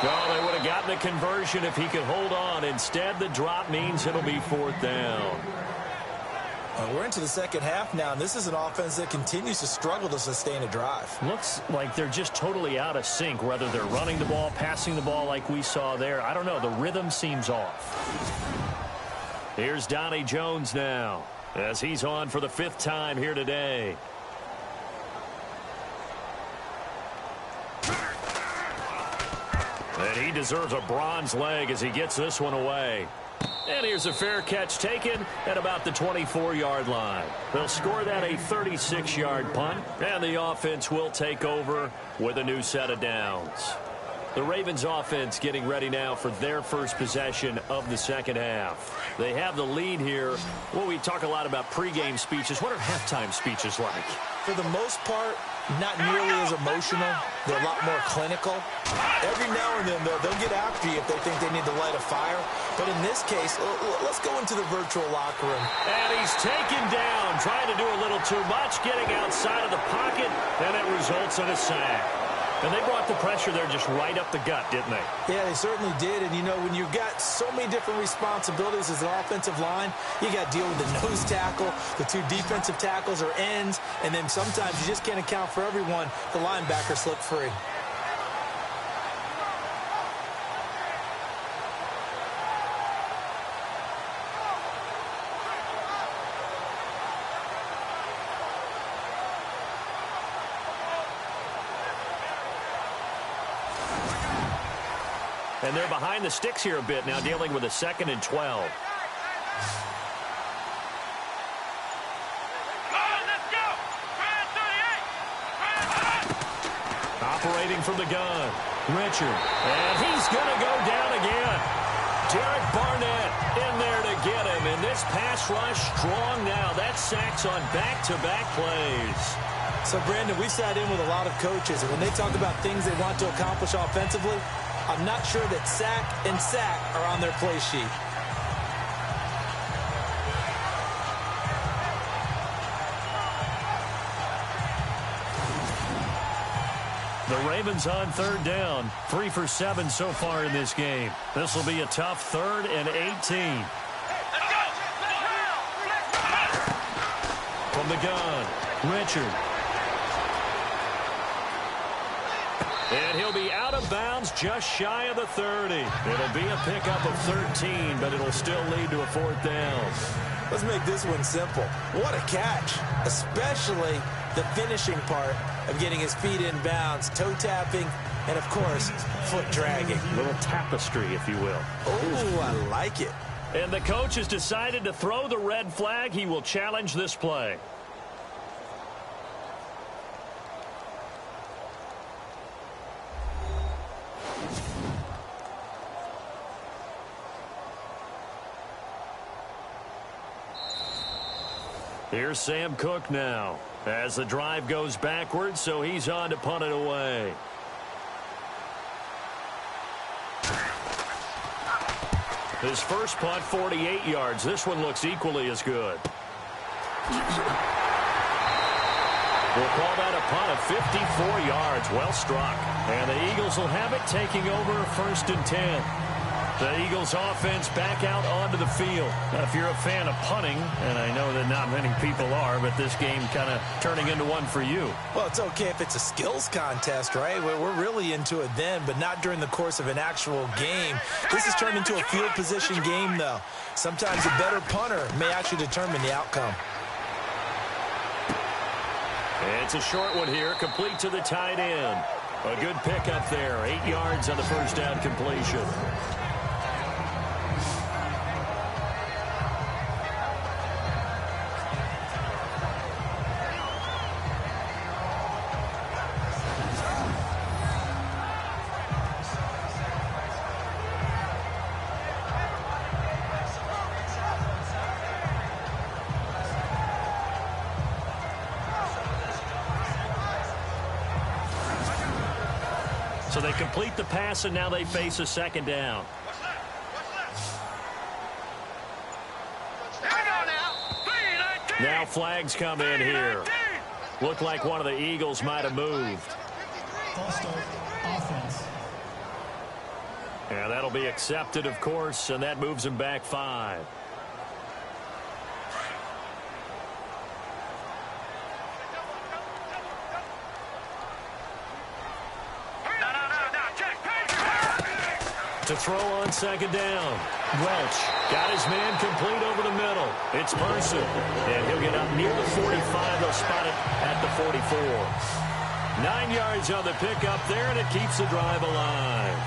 Speaker 2: Oh, they would have gotten the conversion if he could hold on. Instead, the drop means it'll be 4th down.
Speaker 3: We're into the second half now, and this is an offense that continues to struggle to sustain a drive.
Speaker 2: Looks like they're just totally out of sync, whether they're running the ball, passing the ball like we saw there. I don't know. The rhythm seems off. Here's Donnie Jones now as he's on for the 5th time here today. And he deserves a bronze leg as he gets this one away. And here's a fair catch taken at about the 24-yard line. They'll score that a 36-yard punt, and the offense will take over with a new set of downs. The Ravens offense getting ready now for their first possession of the second half. They have the lead here. Well, we talk a lot about pregame speeches. What are halftime speeches like?
Speaker 3: For the most part, not nearly as emotional. They're a lot more clinical. Every now and then, they'll get after you if they think they need to light a fire. But in this case, let's go into the virtual locker room.
Speaker 2: And he's taken down, trying to do a little too much, getting outside of the pocket, and it results in a sack. And they brought the pressure there just right up the gut, didn't they?
Speaker 3: Yeah, they certainly did. And, you know, when you've got so many different responsibilities as an offensive line, you got to deal with the nose tackle, the 2 defensive tackles or ends, and then sometimes you just can't account for everyone. The linebacker slipped free.
Speaker 2: And they're behind the sticks here a bit now, dealing with a 2nd and 12. Operating from the gun, Richard. And he's going to go down again. Derek Barnett in there to get him. And this pass rush strong now. That sacks on back-to-back plays.
Speaker 3: So, Brandon, we sat in with a lot of coaches, and when they talk about things they want to accomplish offensively, I'm not sure that sack and sack are on their play sheet.
Speaker 2: The Ravens on 3rd down, 3 for 7 so far in this game. This will be a tough 3rd and 18. From the gun, Richard. And he'll be out of bounds just shy of the 30. It'll be a pickup of 13, but it'll still lead to a 4th down.
Speaker 3: Let's make this one simple. What a catch, especially the finishing part of getting his feet in bounds, toe tapping, and, of course, foot dragging.
Speaker 2: A little tapestry, if you will.
Speaker 3: Oh, I like it.
Speaker 2: And the coach has decided to throw the red flag. He will challenge this play. Here's Sam Cook now as the drive goes backwards, so he's on to punt it away. His first punt, 48 yards. This one looks equally as good. We'll call that a punt of 54 yards. Well struck. And the Eagles will have it, taking over 1st and 10. The Eagles offense back out onto the field.
Speaker 5: Now, if you're a fan of punting, and I know that not many people are, but this game kind of turning into one for you.
Speaker 3: Well, it's okay if it's a skills contest, right? We're really into it then, but not during the course of an actual game. This has turned into a field position game, though. Sometimes a better punter may actually determine the outcome.
Speaker 2: It's a short one here, complete to the tight end. A good pickup there, 8 yards on the first down completion. So they complete the pass, and now they face a second down. Now flags come in here. Looked like one of the Eagles might have moved.
Speaker 6: False start, offense.
Speaker 2: Yeah, that'll be accepted, of course, and that moves them back 5. To throw on second down. Welch got his man complete over the middle. It's Person, and he'll get up near the 45. They'll spot it at the 44. 9 yards on the pickup there, and it keeps the drive alive.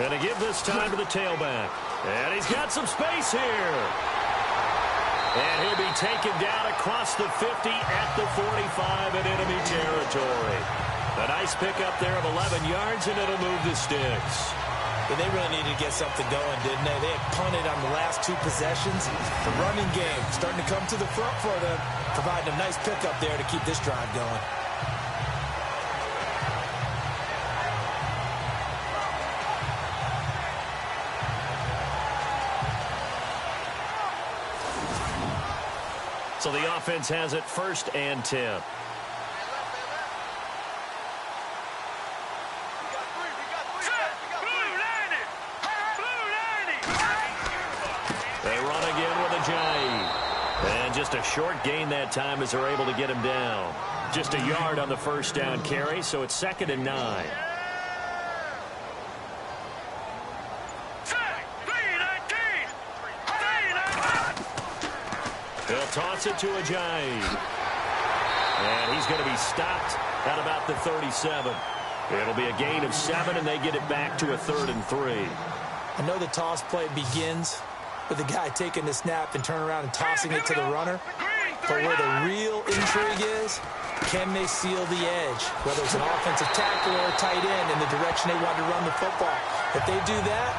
Speaker 2: And to give this time to the tailback. And he's got some space here. And he'll be taken down across the 50 at the 45 in enemy territory. A nice pickup there of 11 yards, and it'll move the sticks.
Speaker 3: And they really needed to get something going, didn't they? They had punted on the last 2 possessions. The running game starting to come to the front for them, providing a nice pickup there to keep this drive going.
Speaker 2: So the offense has it 1st and 10. They run again with Ajayi. And just a short gain that time as they're able to get him down. Just a yard on the first down carry, so it's 2nd and 9. They'll toss it to Ajayi. And he's going to be stopped at about the 37. It'll be a gain of 7, and they get it back to a 3rd and 3.
Speaker 3: I know the toss play begins with the guy taking the snap and turning around and tossing it to the runner. But where the real intrigue is, can they seal the edge? Whether it's an offensive tackle or a tight end in the direction they want to run the football. If they do that,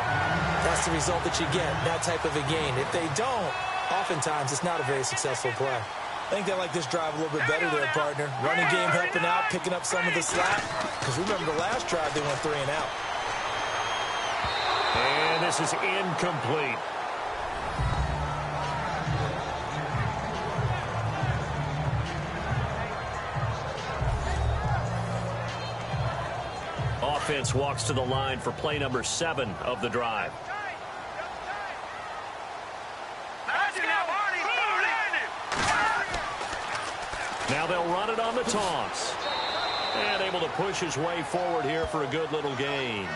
Speaker 3: that's the result that you get, that type of a gain. If they don't, oftentimes it's not a very successful play. I think they like this drive a little bit better there, partner. Running game helping out, picking up some of the slack. Because remember the last drive, they went 3 and out.
Speaker 2: And this is incomplete. offense walks to the line for play number 7 of the drive. Now they'll run it on the toss. And able to push his way forward here for a good little gain.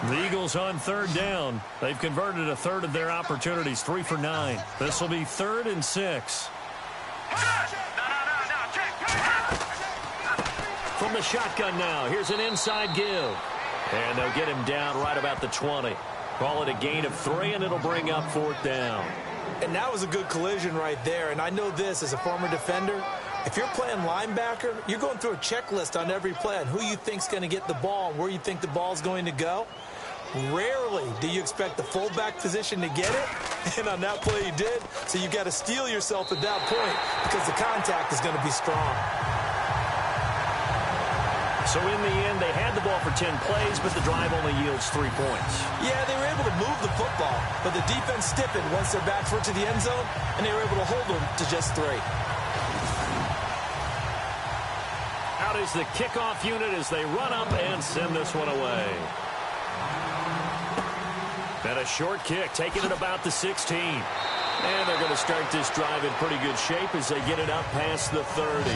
Speaker 5: The Eagles on 3rd down. They've converted a third of their opportunities, 3 for 9. This will be 3rd and 6.
Speaker 2: From the shotgun now, here's an inside give. And they'll get him down right about the 20. Call it a gain of 3, and it'll bring up 4th down.
Speaker 3: And that was a good collision right there. And I know this as a former defender. If you're playing linebacker, you're going through a checklist on every play on who you think's going to get the ball and where you think the ball's going to go. Rarely do you expect the fullback position to get it. And on that play, you did. So you've got to steel yourself at that point because the contact is going to be strong.
Speaker 2: So in the end, they had the ball for 10 plays, but the drive only yields 3 points.
Speaker 3: Yeah, they were able to move the football, but the defense stiffened once their backs were to the end zone, and they were able to hold them to just 3.
Speaker 2: Out is the kickoff unit as they run up and send this one away. And a short kick, taking it about the 16. And they're going to start this drive in pretty good shape as they get it up past the 30.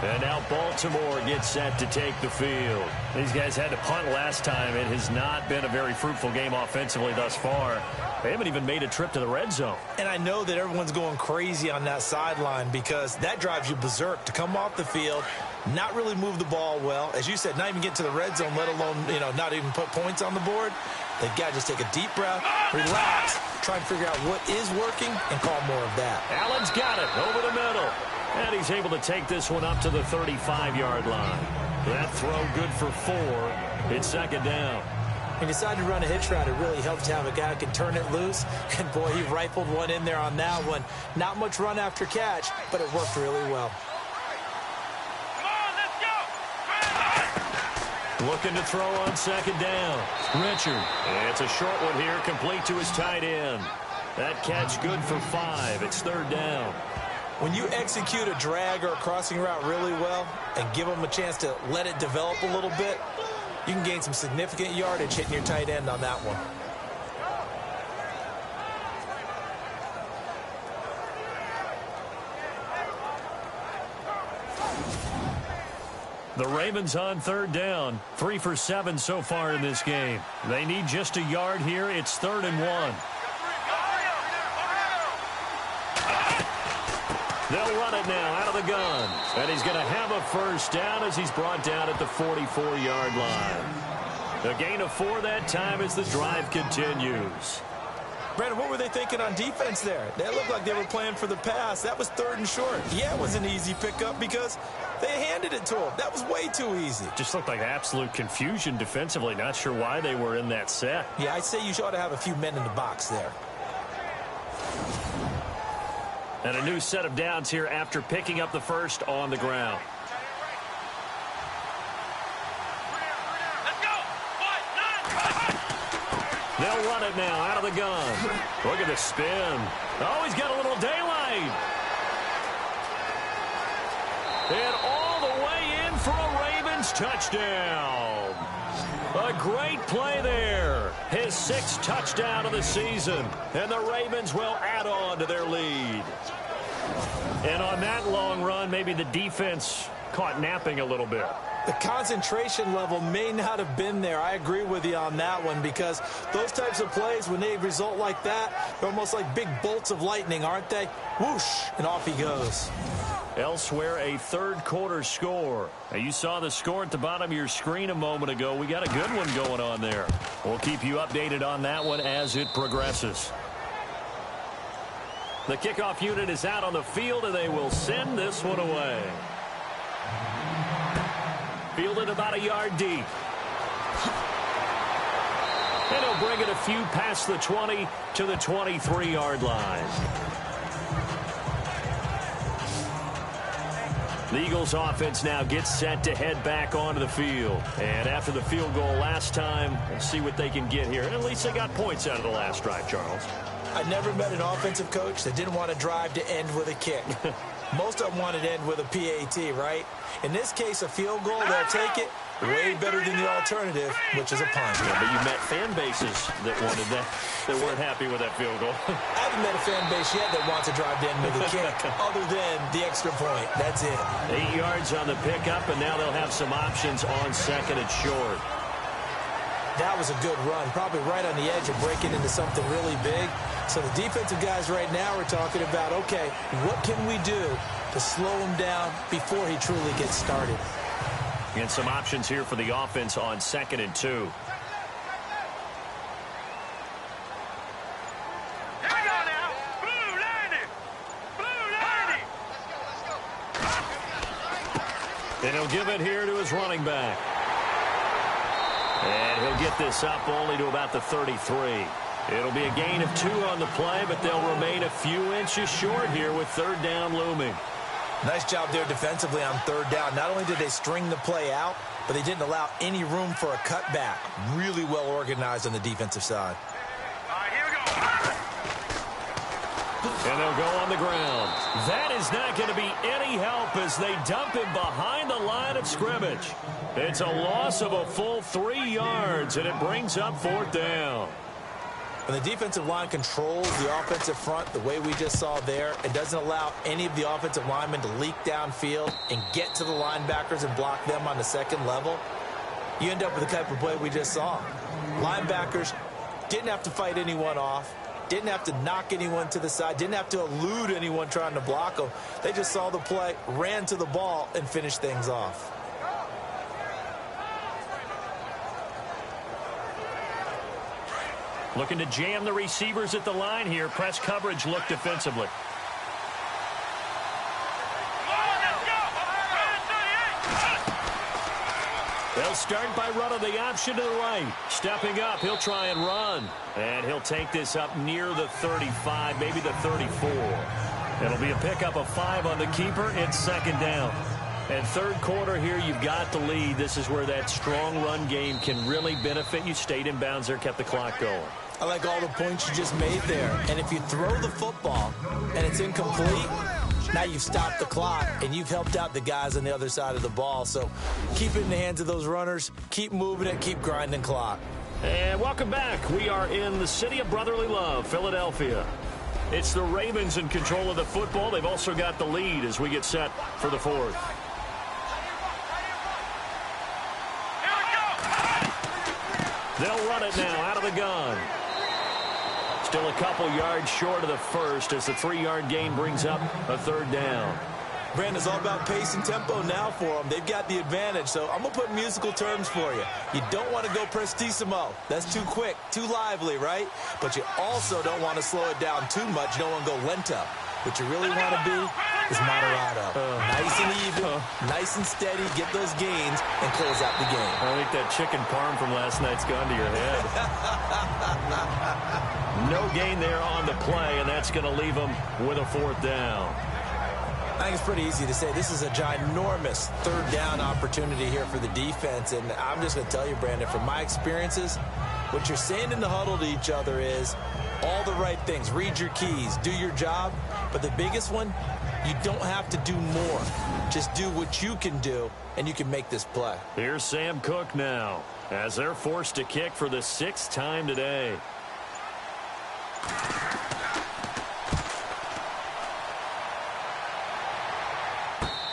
Speaker 2: And now Baltimore gets set to take the field.
Speaker 5: These guys had to punt last time. It has not been a very fruitful game offensively thus far. They haven't even made a trip to the red zone.
Speaker 3: And I know that everyone's going crazy on that sideline because that drives you berserk to come off the field, not really move the ball well. As you said, not even get to the red zone, let alone, not even put points on the board. They've got to just take a deep breath, relax, try and figure out what is working, and call more of that.
Speaker 2: Allen's got it over the middle. And he's able to take this one up to the 35-yard line. That throw good for 4. It's 2nd down.
Speaker 3: He decided to run a hitch route. It really helps to have a guy who can turn it loose. And, boy, he rifled one in there on that one. Not much run after catch, but it worked really well.
Speaker 2: Looking to throw on 2nd down. Richard. And it's a short one here, complete to his tight end. That catch good for 5. It's 3rd down.
Speaker 3: When you execute a drag or a crossing route really well and give them a chance to let it develop a little bit, you can gain some significant yardage hitting your tight end on that one.
Speaker 5: The Ravens on 3rd down. 3 for 7 so far in this game. They need just a yard here. It's 3rd and 1.
Speaker 2: They'll run it now out of the gun. And he's going to have a 1st down as he's brought down at the 44-yard line. A gain of 4 that time as the drive continues.
Speaker 3: Brandon, what were they thinking on defense there? They looked like they were playing for the pass. That was 3rd and short. Yeah, it was an easy pickup because they handed it to him. That was way too easy.
Speaker 5: Just looked like absolute confusion defensively. Not sure why they were in that set.
Speaker 3: Yeah, I'd say you ought to have a few men in the box there.
Speaker 2: And a new set of downs here after picking up the 1st on the ground. They'll run it now out of the gun. Look at the spin. Oh, he's got a little daylight. And all the way in for a Ravens touchdown. A great play there. His 6th touchdown of the season. And the Ravens will add on to their lead. And on that long run, maybe the defense caught napping a little bit.
Speaker 3: The concentration level may not have been there. I agree with you on that one because those types of plays, when they result like that, they're almost like big bolts of lightning, aren't they? Whoosh, and off he goes.
Speaker 2: Elsewhere, a 3rd quarter score. Now, you saw the score at the bottom of your screen a moment ago. We got a good one going on there. We'll keep you updated on that one as it progresses. The kickoff unit is out on the field, and they will send this one away. Fielded about a yard deep. And he'll bring it a few past the 20 to the 23-yard line. The Eagles offense now gets set to head back onto the field. And after the field goal last time, we'll see what they can get here. And at least they got points out of the last drive, Charles.
Speaker 3: I never met an offensive coach that didn't want to drive to end with a kick. Most of them want it to end with a PAT, right? In this case, a field goal, they'll take it. Way better than the alternative, which is a punt.
Speaker 2: Yeah, but you met fan bases that wanted that weren't happy with that field goal.
Speaker 3: I haven't met a fan base yet that wants to drive to end with a kick other than the extra point. That's it.
Speaker 2: 8 yards on the pickup, and now they'll have some options on second and short.
Speaker 3: That was a good run, probably right on the edge of breaking into something really big. So the defensive guys right now are talking about, okay, what can we do to slow him down before he truly gets started?
Speaker 2: And some options here for the offense on second and 2.
Speaker 1: Here we go now. Blue 90. Blue 90.
Speaker 2: And he'll give it here to his running back. And he'll get this up only to about the 33. It'll be a gain of 2 on the play, but they'll remain a few inches short here with third down looming.
Speaker 3: Nice job there defensively on third down. Not only did they string the play out, but they didn't allow any room for a cutback. Really well organized on the defensive side.
Speaker 1: All right, here we go.
Speaker 2: And they'll go on the ground. That is not going to be any help as they dump him behind the line of scrimmage. It's a loss of a full 3 yards, and it brings up fourth down.
Speaker 3: When the defensive line controls the offensive front the way we just saw there, it doesn't allow any of the offensive linemen to leak downfield and get to the linebackers and block them on the second level. You end up with the type of play we just saw. Linebackers didn't have to fight anyone off, didn't have to knock anyone to the side, didn't have to elude anyone trying to block them. They just saw the play, ran to the ball, and finished things off.
Speaker 2: Looking to jam the receivers at the line here. Press coverage look defensively. They'll start by running the option to the right. Stepping up, he'll try and run. And he'll take this up near the 35, maybe the 34. It'll be a pickup of 5 on the keeper. It's second down. And third quarter here, you've got the lead. This is where that strong run game can really benefit you. Stayed in bounds there, kept the clock going.
Speaker 3: I like all the points you just made there. And if you throw the football and it's incomplete, now you've stopped the clock and you've helped out the guys on the other side of the ball. So keep it in the hands of those runners. Keep moving it. Keep grinding clock.
Speaker 2: And welcome back. We are in the city of brotherly love, Philadelphia. It's the Ravens in control of the football. They've also got the lead as we get set for the fourth. They'll run it now out of the gun. Still a couple yards short of the first as the 3-yard gain brings up a third down.
Speaker 3: Brandon, it's all about pace and tempo now for them. They've got the advantage, so I'm going to put musical terms for you. You don't want to go prestissimo. That's too quick, too lively, right? But you also don't want to slow it down too much. You don't want to go lento. What you really want to be is moderato. Nice and even, nice and steady, get those gains, and close out the game.
Speaker 2: I think that chicken parm from last night's gone to your head. No gain there on the play, and that's going to leave them with a fourth down.
Speaker 3: I think it's pretty easy to say this is a ginormous third down opportunity here for the defense. And I'm just going to tell you, Brandon, from my experiences, what you're saying in the huddle to each other is all the right things. Read your keys. Do your job. But the biggest one, you don't have to do more. Just do what you can do, and you can make this play.
Speaker 2: Here's Sam Cook now as they're forced to kick for the 6th time today.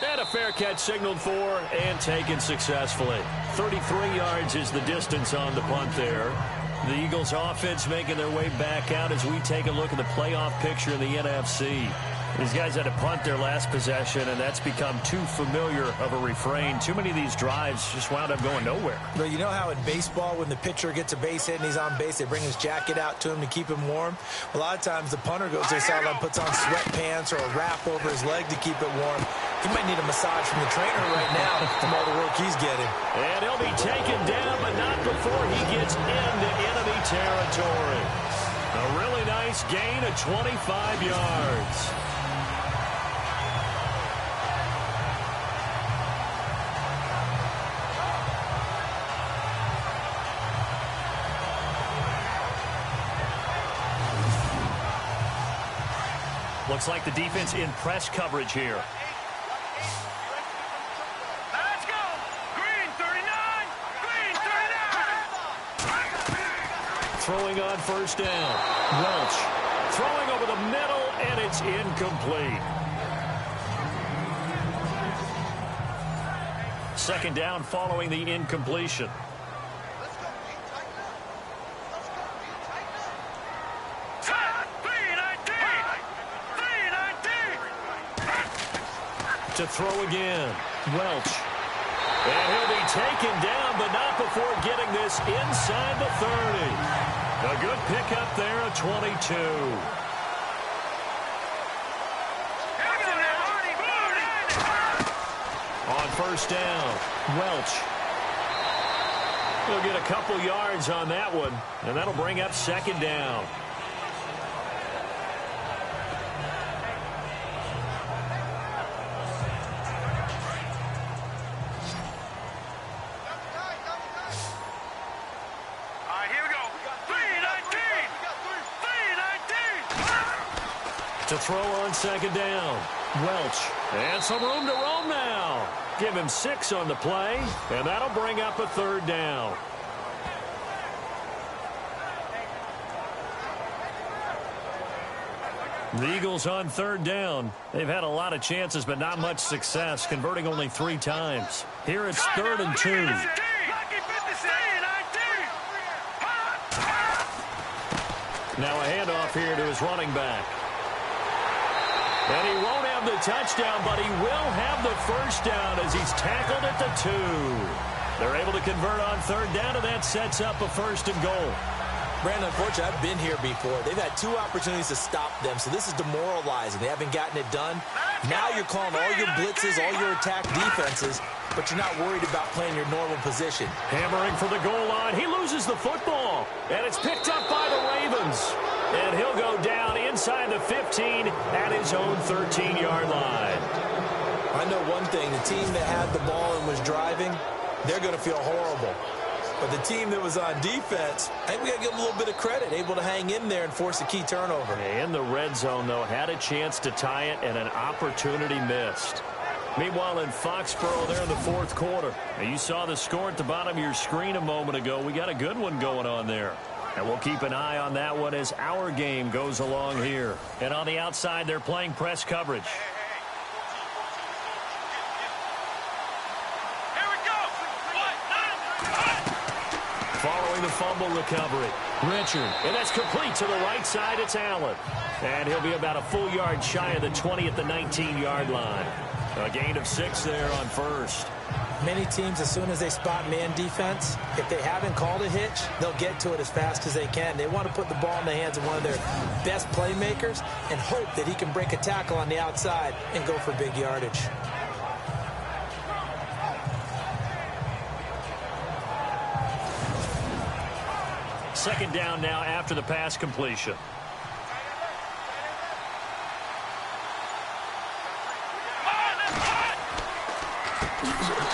Speaker 2: And a fair catch signaled for and taken successfully. 33 yards is the distance on the punt there. The Eagles offense making their way back out as we take a look at the playoff picture in the NFC. These guys had to punt their last possession, and that's become too familiar of a refrain. Too many of these drives just wound up going nowhere.
Speaker 3: But you know how in baseball, when the pitcher gets a base hit and he's on base, they bring his jacket out to him to keep him warm? A lot of times the punter goes to the sideline, puts on sweatpants or a wrap over his leg to keep it warm. He might need a massage from the trainer right now from all the work he's getting.
Speaker 2: And he'll be taken down, but not before he gets into enemy territory. A really nice gain of 25 yards.
Speaker 5: Looks like the defense in press coverage here.
Speaker 1: Let's go. Green 39. Green 39.
Speaker 5: Throwing on first down. Welch throwing over the middle, and it's incomplete. Second down following the incompletion. To throw again. Welch. And he'll be taken down, but not before getting this inside the 30. A good pickup there at 22. On first down, Welch. He'll get a couple yards on that one, and that'll bring up second down. To throw on second down. Welch. And some room to roam now. Give him 6 on the play, and that'll bring up a third down. The Eagles on third down. They've had a lot of chances, but not much success, converting only 3 times. Here it's 3rd and 2. Now a handoff here to his running back. And he won't have the touchdown, but he will have the first down as he's tackled at the 2. They're able to convert on third down, and that sets up a 1st and goal.
Speaker 3: Brandon, unfortunately, I've been here before. They've had 2 opportunities to stop them, so this is demoralizing. They haven't gotten it done. Now you're calling all your blitzes, all your attack defenses, but you're not worried about playing your normal position.
Speaker 5: Hammering for the goal line. He loses the football, and it's picked up by the Ravens. And he'll go down inside the 15 at his own 13-yard line.
Speaker 3: I know one thing. The team that had the ball and was driving, they're going to feel horrible. But the team that was on defense, I think we got to give them a little bit of credit, able to hang in there and force a key turnover.
Speaker 5: In the red zone, though, had a chance to tie it, and an opportunity missed. Meanwhile, in Foxborough, there in the 4th quarter. Now, you saw the score at the bottom of your screen a moment ago. We got a good one going on there. And we'll keep an eye on that one as our game goes along here. And on the outside, they're playing press coverage.
Speaker 1: Here we go.
Speaker 5: Following the fumble recovery, Richard. And that's complete to the right side. It's Allen. And he'll be about a full yard shy of the 20 at the 19-yard line. A gain of 6 there on first.
Speaker 3: Many teams, as soon as they spot man defense, if they haven't called a hitch, they'll get to it as fast as they can. They want to put the ball in the hands of one of their best playmakers and hope that he can break a tackle on the outside and go for big yardage.
Speaker 5: Second down now after the pass completion.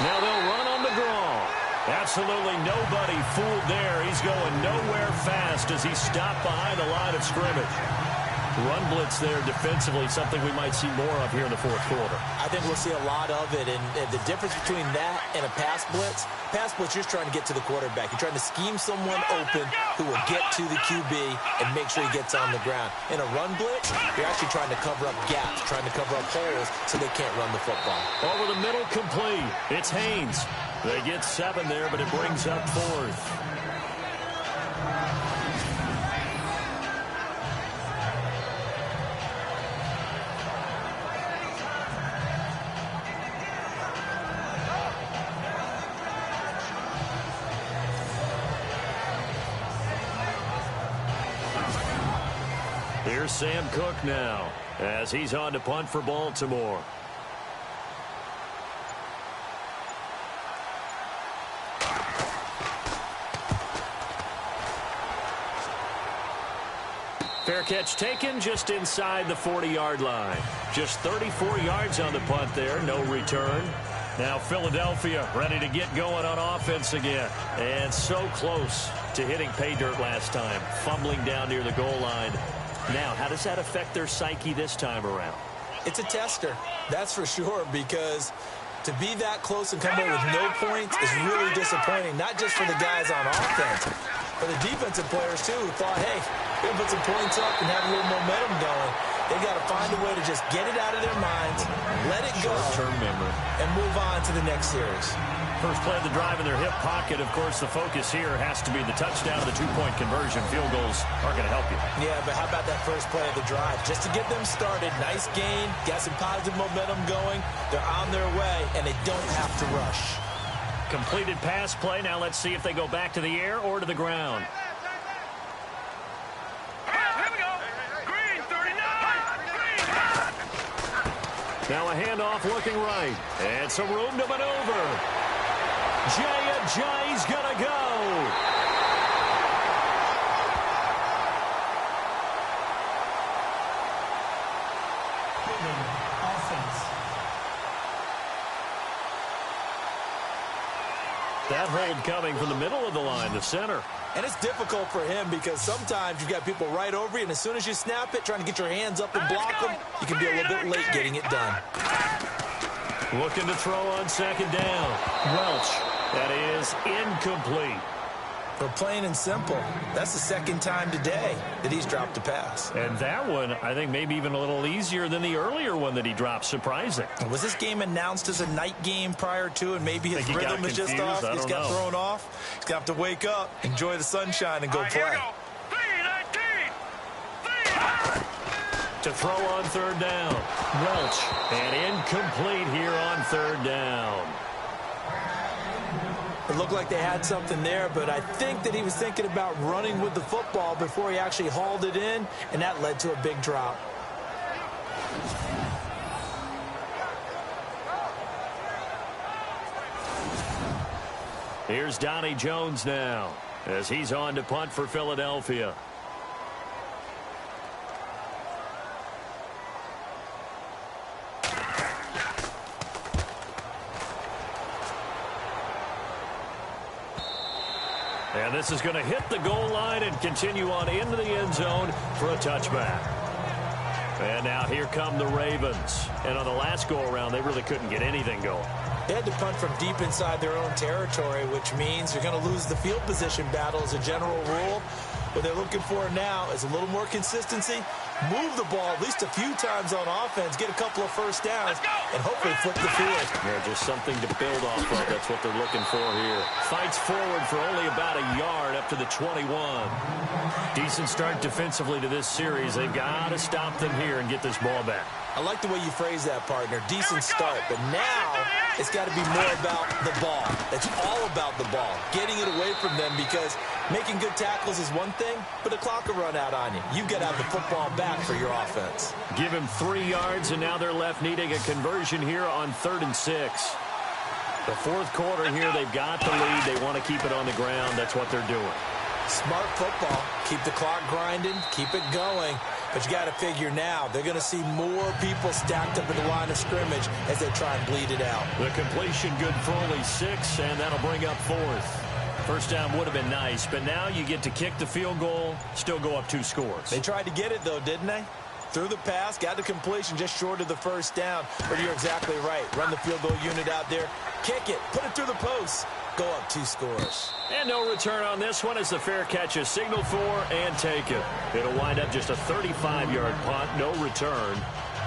Speaker 5: Now they'll run on the draw. Absolutely nobody fooled there. He's going nowhere fast as he's stopped behind the line of scrimmage. Run blitz there defensively, something we might see more of here in the 4th quarter.
Speaker 3: I think we'll see a lot of it, and the difference between that and a pass blitz, you're just trying to get to the quarterback. You're trying to scheme someone open who will get to the QB and make sure he gets on the ground. In a run blitz, you're actually trying to cover up gaps, trying to cover up holes so they can't run the football.
Speaker 5: Over the middle, complete. It's Haynes. They get 7 there, but it brings up 4th. Here's Sam Cook now as he's on to punt for Baltimore. Fair catch taken just inside the 40-yard line. Just 34 yards on the punt there, no return. Now Philadelphia ready to get going on offense again. And so close to hitting pay dirt last time. Fumbling down near the goal line
Speaker 2: Now, how does that affect their psyche this time around?
Speaker 3: It's a tester, that's for sure, because to be that close and come away with no points is really disappointing, not just for the guys on offense, but the defensive players, too, who thought, hey, we can put some points up and have a little momentum going. They got to find a way to just get it out of their minds, let it go,
Speaker 2: short-term memory,
Speaker 3: and move on to the next series.
Speaker 2: First play of the drive in their hip pocket. Of course, the focus here has to be the touchdown of the two-point conversion. Field goals aren't going to help you.
Speaker 3: Yeah, but how about that first play of the drive? Just to get them started, nice gain, got some positive momentum going. They're on their way, and they don't have to rush.
Speaker 2: Completed pass play. Now let's see if they go back to the air or to the ground.
Speaker 1: Here we go. Green, 39. Green.
Speaker 2: Now a handoff looking right. And some room to maneuver. Jay's gonna go.
Speaker 6: Offense.
Speaker 2: That hold coming from the middle of the line, the center.
Speaker 3: And it's difficult for him because sometimes you've got people right over you, and as soon as you snap it, trying to get your hands up and block them, you can be a little bit late getting it done.
Speaker 2: Looking to throw on second down. Welch. That is incomplete.
Speaker 3: For plain and simple, that's the second time today that he's dropped a pass.
Speaker 2: And that one, I think, maybe even a little easier than the earlier one that he dropped. Surprising.
Speaker 3: Was this game announced as a night game prior to, and maybe his rhythm is just off? He's got thrown off. He's going to have to wake up, enjoy the sunshine, and go play.
Speaker 1: Here we go. 3-19.
Speaker 2: To throw on third down. Welch. And incomplete here on third down.
Speaker 3: It looked like they had something there, but I think that he was thinking about running with the football before he actually hauled it in, and that led to a big drop.
Speaker 2: Here's Donnie Jones now as he's on to punt for Philadelphia. And this is going to hit the goal line and continue on into the end zone for a touchback. And now here come the Ravens. And on the last go-around, they really couldn't get anything going.
Speaker 3: They had to punt from deep inside their own territory, which means you're going to lose the field position battle as a general rule. What they're looking for now is a little more consistency, move the ball at least a few times on offense, get a couple of first downs, and hopefully flip the field.
Speaker 2: Yeah, just something to build off of. That's what they're looking for here. Fights forward for only about a yard up to the 21. Decent start defensively to this series. They've got to stop them here and get this ball back.
Speaker 3: I like the way you phrase that, partner. Decent start, but now it's got to be more about the ball. It's all about the ball, getting it away from them, because making good tackles is one thing, but the clock will run out on you. You've got to have the football back for your offense.
Speaker 2: Give him 3 yards, and now they're left needing a conversion here on 3rd and 6. The fourth quarter here, they've got the lead. They want to keep it on the ground. That's what they're doing.
Speaker 3: Smart football. Keep the clock grinding. Keep it going. But you got to figure now, they're going to see more people stacked up at the line of scrimmage as they try and bleed it out.
Speaker 2: The completion good for only 6, and that'll bring up 4th. First down would have been nice, but now you get to kick the field goal, still go up 2 scores.
Speaker 3: They tried to get it, though, didn't they? Threw the pass, got the completion just short of the first down. But you're exactly right. Run the field goal unit out there. Kick it. Put it through the post. Go up 2 scores.
Speaker 2: And no return on this one as the fair catch is signaled for and taken. It'll wind up just a 35-yard punt, no return.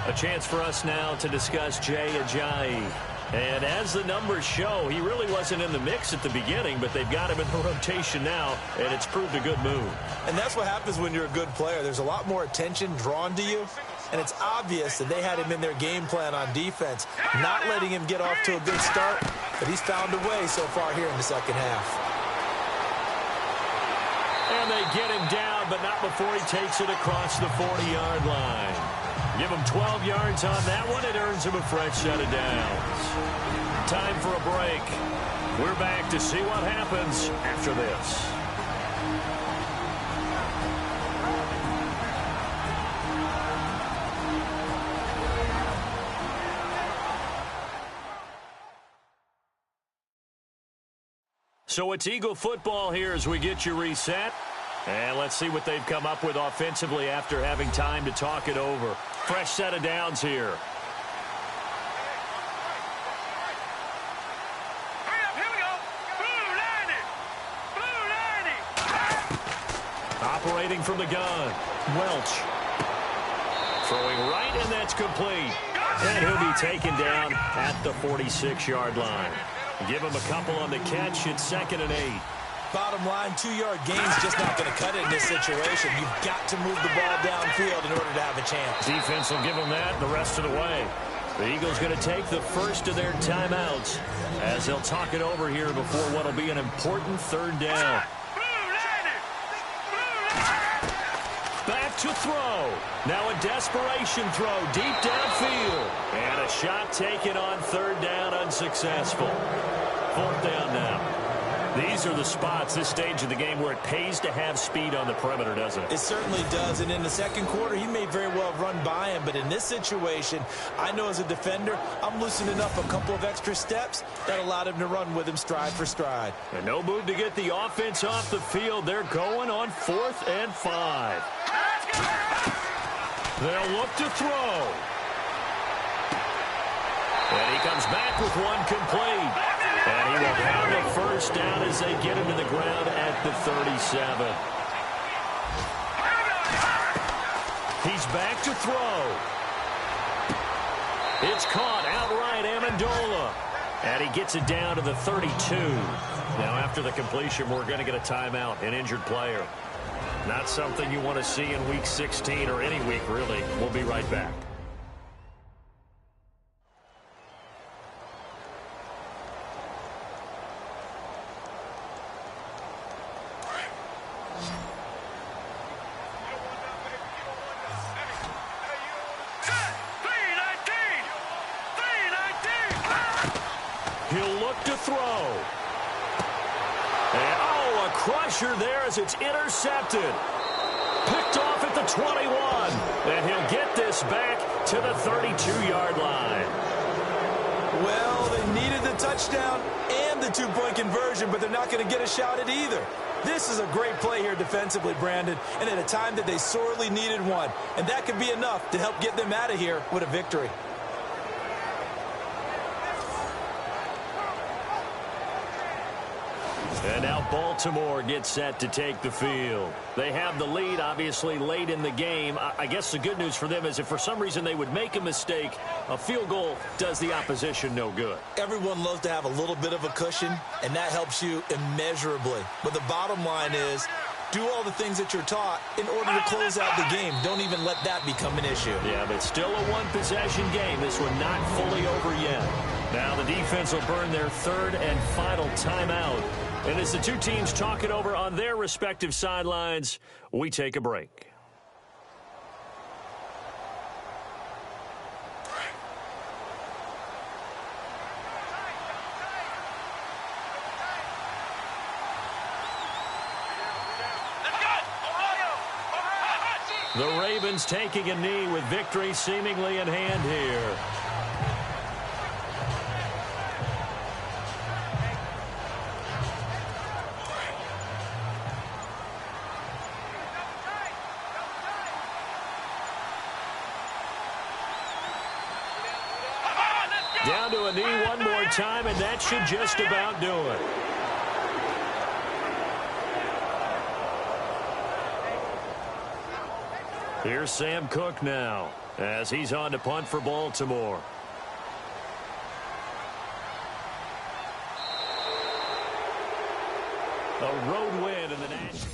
Speaker 2: A chance for us now to discuss Jay Ajayi. And as the numbers show, he really wasn't in the mix at the beginning, but they've got him in the rotation now, and it's proved a good move.
Speaker 3: And that's what happens when you're a good player. There's a lot more attention drawn to you, and it's obvious that they had him in their game plan on defense, not letting him get off to a good start, but he's found a way so far here in the second half.
Speaker 2: And they get him down, but not before he takes it across the 40-yard line. Give him 12 yards on that one. It earns him a fresh set of downs. Time for a break. We're back to see what happens after this. So it's Eagle football here as we get you reset. And let's see what they've come up with offensively after having time to talk it over. Fresh set of downs here.
Speaker 1: Here we go. Blue 90. Blue 90.
Speaker 2: Operating from the gun. Welch. Throwing right, and that's complete. And he'll be taken down at the 46-yard line. Give him a couple on the catch. It's 2nd and 8.
Speaker 3: Bottom line, 2-yard gain's just not going to cut it in this situation. You've got to move the ball downfield in order to have a chance.
Speaker 2: Defense will give them that the rest of the way. The Eagles going to take the first of their timeouts as they'll talk it over here before what will be an important 3rd down. Back to throw. Now a desperation throw deep downfield. And a shot taken on 3rd down, unsuccessful. 4th down now. These are the spots, this stage of the game, where it pays to have speed on the perimeter, doesn't it?
Speaker 3: It certainly does. And in the 2nd quarter, he may very well have run by him. But in this situation, I know as a defender, I'm loosening up a couple of extra steps that allowed him to run with him stride for stride.
Speaker 2: And no move to get the offense off the field. They're going on 4th and 5. They'll look to throw. And he comes back with one complete. And he will have the first down as they get him to the ground at the 37. He's back to throw. It's caught outright, Amendola. And he gets it down to the 32. Now, after the completion, we're going to get a timeout, an injured player. Not something you want to see in Week 16 or any week, really. We'll be right back. He'll look to throw. And, oh, a crusher there as it's intercepted. Picked off at the 21. And he'll get this back to the 32-yard line.
Speaker 3: Well, they needed the touchdown and the 2-point conversion, but they're not going to get a shot at either. This is a great play here defensively, Brandon, and at a time that they sorely needed one. And that could be enough to help get them out of here with a victory.
Speaker 2: And now Baltimore gets set to take the field. They have the lead, obviously, late in the game. I guess the good news for them is if for some reason they would make a mistake, a field goal does the opposition no good.
Speaker 3: Everyone loves to have a little bit of a cushion, and that helps you immeasurably. But the bottom line is, do all the things that you're taught in order to close out the game. Don't even let that become an issue.
Speaker 2: Yeah, but still a one-possession game. This one not fully over yet. Now the defense will burn their 3rd and final timeout. And as the two teams talk it over on their respective sidelines, we take a break. The Ravens taking a knee with victory seemingly in hand here. Down to a knee one more time, and that should just about do it. Here's Sam Cook now as he's on to punt for Baltimore. A road win in the National.